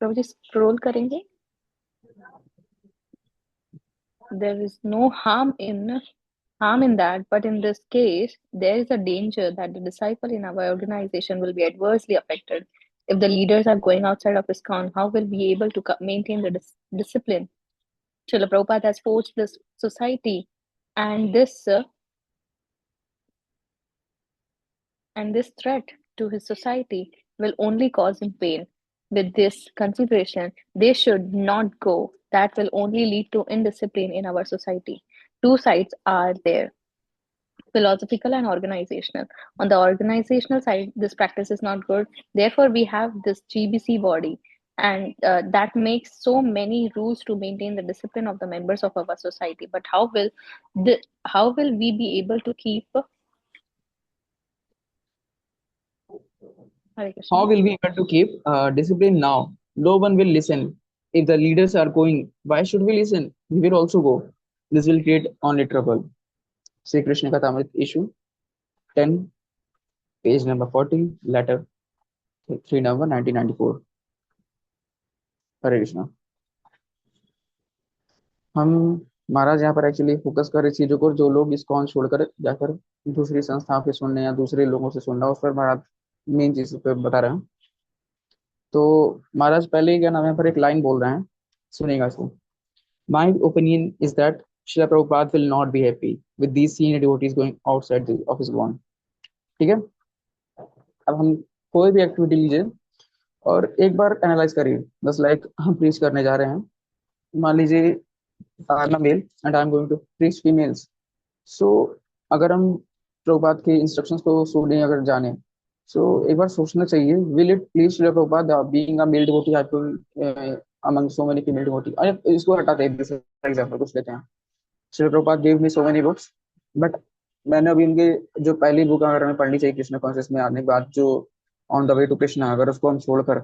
Prabhuji, scroll करेंगे. There is no harm in that, but in this case, there is a danger that the disciple in our organization will be adversely affected. If the leaders are going outside of ISKCON, how will we be able to maintain the discipline? Srila Prabhupada has forged this society, and this threat to his society will only cause him pain. With this consideration, they should not go. That will only lead to indiscipline in our society. Two sides are there, philosophical and organizational. On the organizational side, this practice is not good. Therefore, we have this GBC body, and that makes so many rules to maintain the discipline of the members of our society. But how will we be able to keep Hare Krishna? How will we able to keep discipline now? No one will listen. If the leaders are going, why should we listen? We will also go. This will create only trouble. Sri Krishna Kathamrit issue 10, page number 40, letter 3 number 1994. हरे कृष्णा। हम महाराज यहाँ पर actually focus कर रहे चीजों को, जो लोग ISKCON छोड़कर जाकर दूसरी संस्थाओं के सुनने या दूसरे लोगों से सुनना, उस पर महाराज मेन चीज पे बता रहे हैं। तो महाराज पहले क्या नाम है यहाँ पर एक लाइन बोल रहे हैं, सुनेगा इसको। My opinion is that Srila Prabhupada will not be happy with these senior devotees going outside the office bond. ठीक है। अब हम कोई भी एक्टिविटी लीजिए और एक बार एनालाइज करिए। बस लाइक हम प्रीच करने जा रहे हैं, मान लीजिए I am a male and I am going to preach females. So अगर हम प्रभुपाद के इंस्ट्रक्शंस को सुने अगर जाने, सो एक बार सोचना चाहिए, will it please Shrila Prabhupada being a male devotee among so many female devotee. अरे इसको हटाते हैं, एग्जांपल कुछ लेते हैं। Shrila Prabhupada give me so many books, but मैंने अभी उनके जो पहली बुक अगर हमें पढ़नी चाहिए कृष्ण कॉन्शियस में आने के बाद, जो on the way to Krishna, अगर उसको हम छोड़कर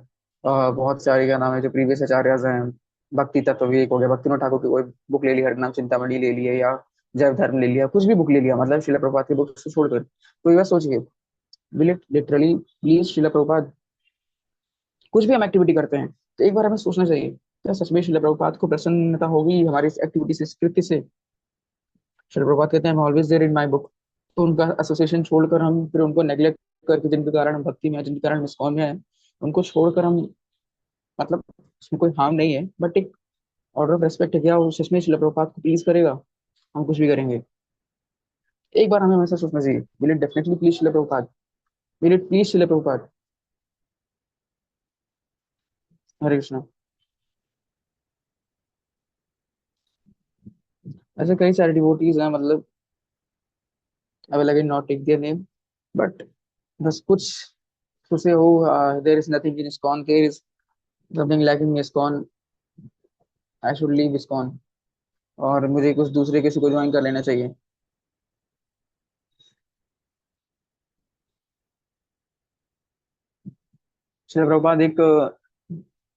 बहुत सारी क्या नाम है जो प्रीवियस आचार्यज हैं, भक्ति तत्व विवेक हो गया, भक्तिनाथ ठाकुर की कोई बुक ले ली, हरिनाम चिंतामणि ले लिया या जैव धर्म ले लिया, कुछ भी बुक ले लिया, मतलब शिला प्रभुपाद की बुक छोड़कर, तो ये बात सोचिए, विल इट लिटरली प्लीज शिला प्रभुपाद? कुछ भी हम एक्टिविटी करते हैं तो एक बार हमें सोचना चाहिए क्या सच में शिला प्रभुपाद को प्रसन्नता होगी हमारी इस एक्टिविटी से, इस कृत्य से? शिला प्रभुपाद कहते हैं, always there in my book. तो उनका एसोसिएशन छोड़कर हम फिर उनको नेग्लेक्ट करके, जिनके कारण हम भक्ति में हैं, जिनके कारण हम इस्कॉन में है, उनको छोड़कर हम, मतलब उसमें कोई हार्म नहीं है, बट एक ऑर्डर ऑफ रेस्पेक्ट है, क्या वो सच में शिला प्रभुपाद को प्लीज करेगा? हम कुछ भी करेंगे। एक बार हमें हमेशा सोचना चाहिए, will it definitely please Shila Prabhupada? Will it please शिला प्रभुपाद? हरे कृष्णा। ऐसे कई सारे डिवोटीज हैं, मतलब I will again not take their name, but बस कुछ खुशी हो, there is nothing in ISKCON, there is something lacking in ISKCON, I should leave ISKCON, और मुझे कुछ दूसरे किसी को ज्वाइन कर लेना चाहिए। श्री प्रभुपाद एक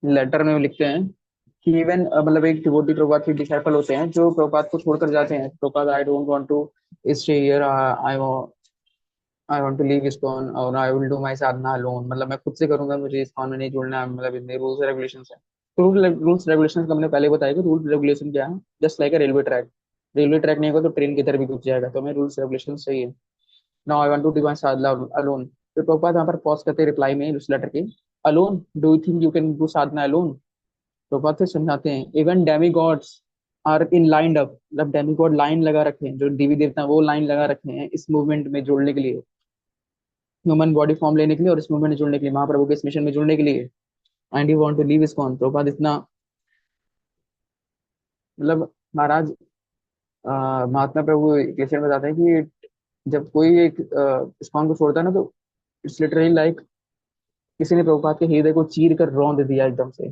लेटर में लिखते हैं कि इवन, मतलब एक डिवोटी प्रभुपाद के डिसाइपल होते हैं जो प्रभुपाद को छोड़कर जाते हैं, Prabhupada I don't want to stay here, I want to leave ISKCON और I will do my sadhana alone, मतलब मैं खुद से करूंगा, मुझे इस्कॉन में नहीं जुड़ना है, मतलब इतने रूल्स रेगुलेशंस है। तो रूल्स रेगुलेशंस हमने पहले बताया कि रूल रेगुलेशन क्या है, जस्ट लाइक अ रेलवे ट्रैक। रेलवे ट्रैक नहीं होगा तो ट्रेन किधर भी घुस जाएगा, तो हमें रूल्स रेगुलेशन चाहिए। Now I want to do my sadhana alone. फिर प्रभुपाद यहाँ पर पॉज करते रिप्लाई में उस लेटर के, alone, do you think you can do sadhana alone? Prabhupada फिर समझाते हैं, even demigods are in lined up, मतलब डेमी गॉड लाइन लगा रखे हैं, जो देवी देवता हैं, वो लाइन लगा रखे हैं इस मूवमेंट में जुड़ने के लिए, ह्यूमन बॉडी फॉर्म लेने के लिए और इस मूवमेंट में जुड़ने के लिए, महाप्रभु के इस मिशन में जुड़ने के लिए। And you want to leave ISKCON? Prabhupada इतना, मतलब महाराज, महात्मा प्रभु क्लियर में बताते हैं कि जब कोई एक इस्कॉन को छोड़ता है ना, तो इट्स लिटरली लाइक किसी ने प्रभुपाद के हृदय को चीर कर रौंद दिया एकदम से।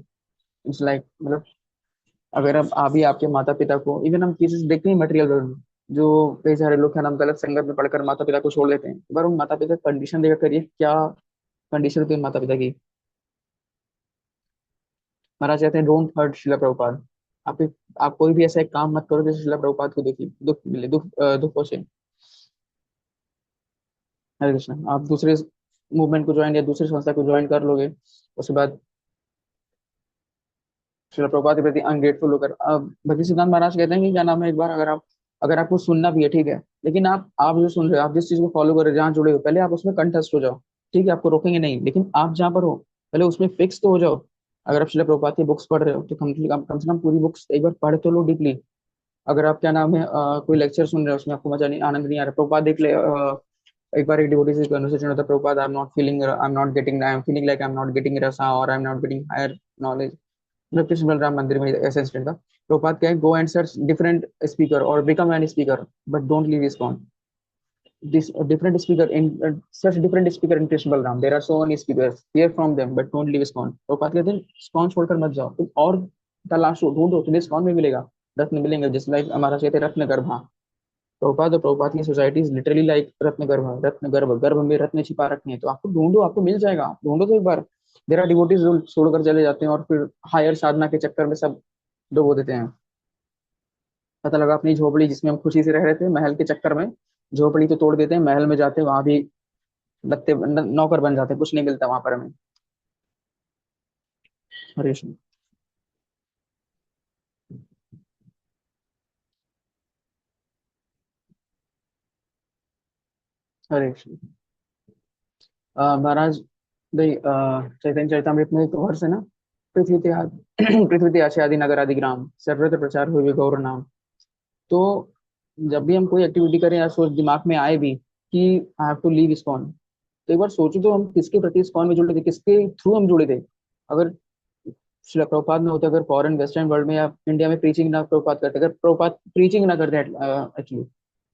इट्स लाइक, मतलब अगर अब अभी आपके माता पिता को, इवन हम केसेस देखते हैं मटेरियल वर्ल्ड में, जो कई सारे लोग हैं, हम गलत संगत में पढ़कर माता पिता को छोड़ देते हैं, एक बार उन माता पिता कंडीशन देखा करिए, क्या कंडीशन होती है उन माता पिता की। महाराज कहते हैं, डोंट हर्ट शिला प्रभुपाद। आप आप कोई भी ऐसा एक काम मत करो जिससे शिला प्रभुपाद को दुखी दुख मिले, दुख पहुंचे। हरे कृष्ण। आप दूसरे मूवमेंट को ज्वाइन या दूसरी संस्था को ज्वाइन कर लोगे, उसके बाद शिला प्रभुपाद के प्रति अनग्रेटफुल होकर, अब भक्ति सिद्धांत महाराज कहते हैं कि क्या नाम है, एक बार अगर आपको सुनना भी है, ठीक है, लेकिन आप जो सुन रहे हो, आप जिस चीज को फॉलो कर रहे हो, जहाँ जुड़े हो, पहले आप उसमें कंठस्थ हो जाओ। ठीक है, आपको रोकेंगे नहीं, लेकिन आप जहाँ पर हो पहले उसमें फिक्स तो हो जाओ। अगर आप शिला प्रभुपाद की बुक्स पढ़ रहे हो तो कम से कम पूरी बुक्स एक बार पढ़ तो लो डीपली। अगर आप क्या नाम है कोई लेक्चर सुन रहे हो, उसमें आपको मजा नहीं, आनंद नहीं आ रहा, प्रभुपाद देख ले, एक बार एक डिवोटी से कन्वर्सेशन होता है, Prabhupada, I am feeling like I am not getting rasa और I am not getting higher knowledge. मतलब कृष्ण बलराम मंदिर में ऐसा इंसिडेंट था। प्रभुपाद क्या है, go and search different speaker और become an speaker, but don't leave ISKCON. This different speaker in such different speaker in Krishna Balram. There are so many speakers. Hear from them, but don't leave ISKCON. Prabhupada कहते हैं, ISKCON छोड़कर मत जाओ, तुम और तलाशो, ढूंढो, तुम्हें ISKCON में मिलेगा, रत्न मिलेंगे, जिस लाइक हमारा कहते हैं रत्न गर्भा। प्रभुपाद और प्रभुपाद की सोसाइटी इज लिटरली लाइक रत्न गर्भा, रत्न गर्भ, गर्भ में रत्न छिपा रखे हैं, तो आपको ढूंढो, आपको मिल जाएगा, आप ढूंढो तो एक बार। देर आर डिवोटीज जो छोड़कर चले जाते हैं और फिर हायर साधना के चक्कर में सब डुबो देते हैं। पता लगा अपनी झोपड़ी जिसमें हम खुशी से रह रहे थे, महल के चक्कर में झोपड़ी तो तोड़ देते हैं, महल में जाते हैं, वहां भी नौकर बन जाते हैं, कुछ नहीं मिलता वहां पर हमें। हरे कृष्ण। हरे कृष्ण। महाराज भाई, चैतन्य चरितमृत में एक वर्ष है ना, पृथ्वी त्याग पृथ्वी त्याग आदि नगर आदि ग्राम सर्वत्र प्रचार हुए गौर नाम। तो जब भी हम कोई एक्टिविटी करें या सोच दिमाग में आए भी कि I have to leave ISKCON, तो एक बार सोचो तो हम किसके प्रति इस्कॉन में जुड़े थे, किसके थ्रू हम जुड़े थे। अगर श्रील प्रभुपाद में होते, अगर फॉरेन वेस्टर्न वर्ल्ड में या इंडिया में प्रीचिंग ना प्रभुपाद करते, अगर प्रभुपाद प्रीचिंग ना करते एक्चुअली,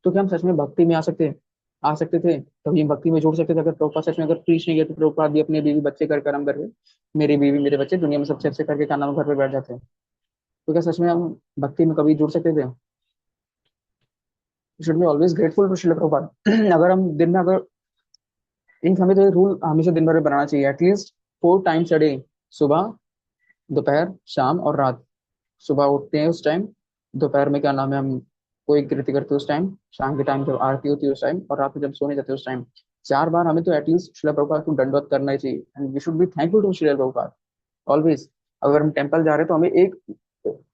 तो क्या हम सच में भक्ति में आ सकते थे, कभी हम भक्ति में जुड़ सकते थे? अगर प्रभुपाद सच में अगर प्रीच नहीं किया, तो प्रभुपाद भी अपने बीवी बच्चे कर कर्म करके, मेरी बीवी मेरे बच्चे दुनिया में सबसे अच्छे करके क्या नाम घर पे बैठ जाते हैं, तो क्या सच में हम भक्ति में कभी जुड़ सकते थे? Should be always grateful to Shrila Prabhupada. अगर हम दिन में, अगर एक, हमें तो ये रूल हमेशा दिन भर में बनाना चाहिए, एटलीस्ट 4 टाइम्स अ डे, सुबह, दोपहर, शाम और रात। सुबह उठते हैं उस टाइम, दोपहर में क्या नाम है हम कोई कृति करते हैं उस टाइम, शाम के टाइम जब आरती होती है उस टाइम, और रात में जब सोने जाते हैं उस टाइम, 4 बार हमें तो एटलीस्ट श्रील प्रभुपाद को दंडवत करना ही चाहिए, and we should be thankful to Shrila Prabhupada always. अगर हम टेम्पल जा रहे हैं तो हमें एक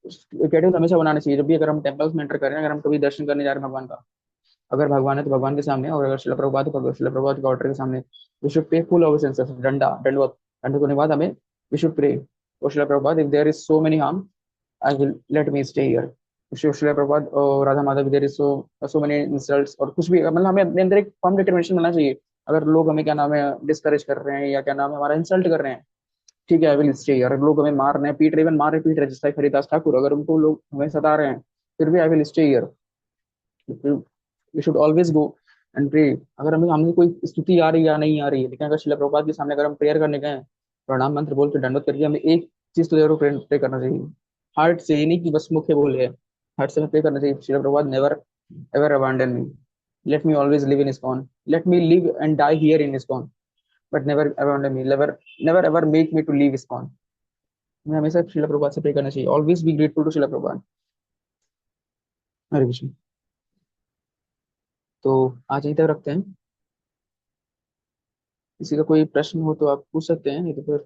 शेड्यूल हमेशा बनाना चाहिए। जब भी अगर हम टेम्पल्स में एंटर कर रहे हैं, अगर हम कभी दर्शन करने जा रहे हैं भगवान का, अगर भगवान है तो भगवान के सामने, और अगर शिला प्रभुपाद है तो शिला प्रभुपाद के ऑर्डर के सामने, we should pay full obeisance, दंडवत दंडवत होने के बाद हमें we should pray O Shrila Prabhupada, if there is so many harm I will let me stay here. Shrila Prabhupada और Radha Madhav, there is so many insults, और कुछ भी, मतलब हमें अपने अंदर एक फर्म डिटर्मिनेशन बनना चाहिए। अगर लोग हमें क्या नाम है डिस्करेज कर रहे हैं, या क्या नाम है हमारा इंसल्ट कर रहे हैं, ठीक है आई विल स्टे हियर। अगर लोग हमें मार रहे हैं, पीट रहे, इवन मार रहे पीट रहे, जैसा हरिदास ठाकुर, अगर उनको लोग हमें सता रहे हैं, फिर भी I will stay here. We should always go and pray. अगर हमें हमने कोई स्तुति आ रही है या नहीं आ रही है, लेकिन अगर शिला प्रभुपाद के सामने अगर हम प्रेयर करने गए, प्रणाम मंत्र बोल के दंडवत करके, हमें एक चीज तो जरूर प्रे करना चाहिए, हार्ट से, ये नहीं कि बस मुख्य बोले, हार्ट से प्रे करना चाहिए, Shrila Prabhupada never ever abandon me, let me always live in ISKCON, let me live and die here in ISKCON, but never abandon me, never never ever make me to leave ISKCON. हमें हमेशा शिला प्रभुपाद से pray करना चाहिए, always be grateful to शिला प्रभुपाद। हरे कृष्ण। तो आज यहीं तक रखते हैं। किसी का कोई प्रश्न हो तो आप पूछ सकते हैं, नहीं तो फिर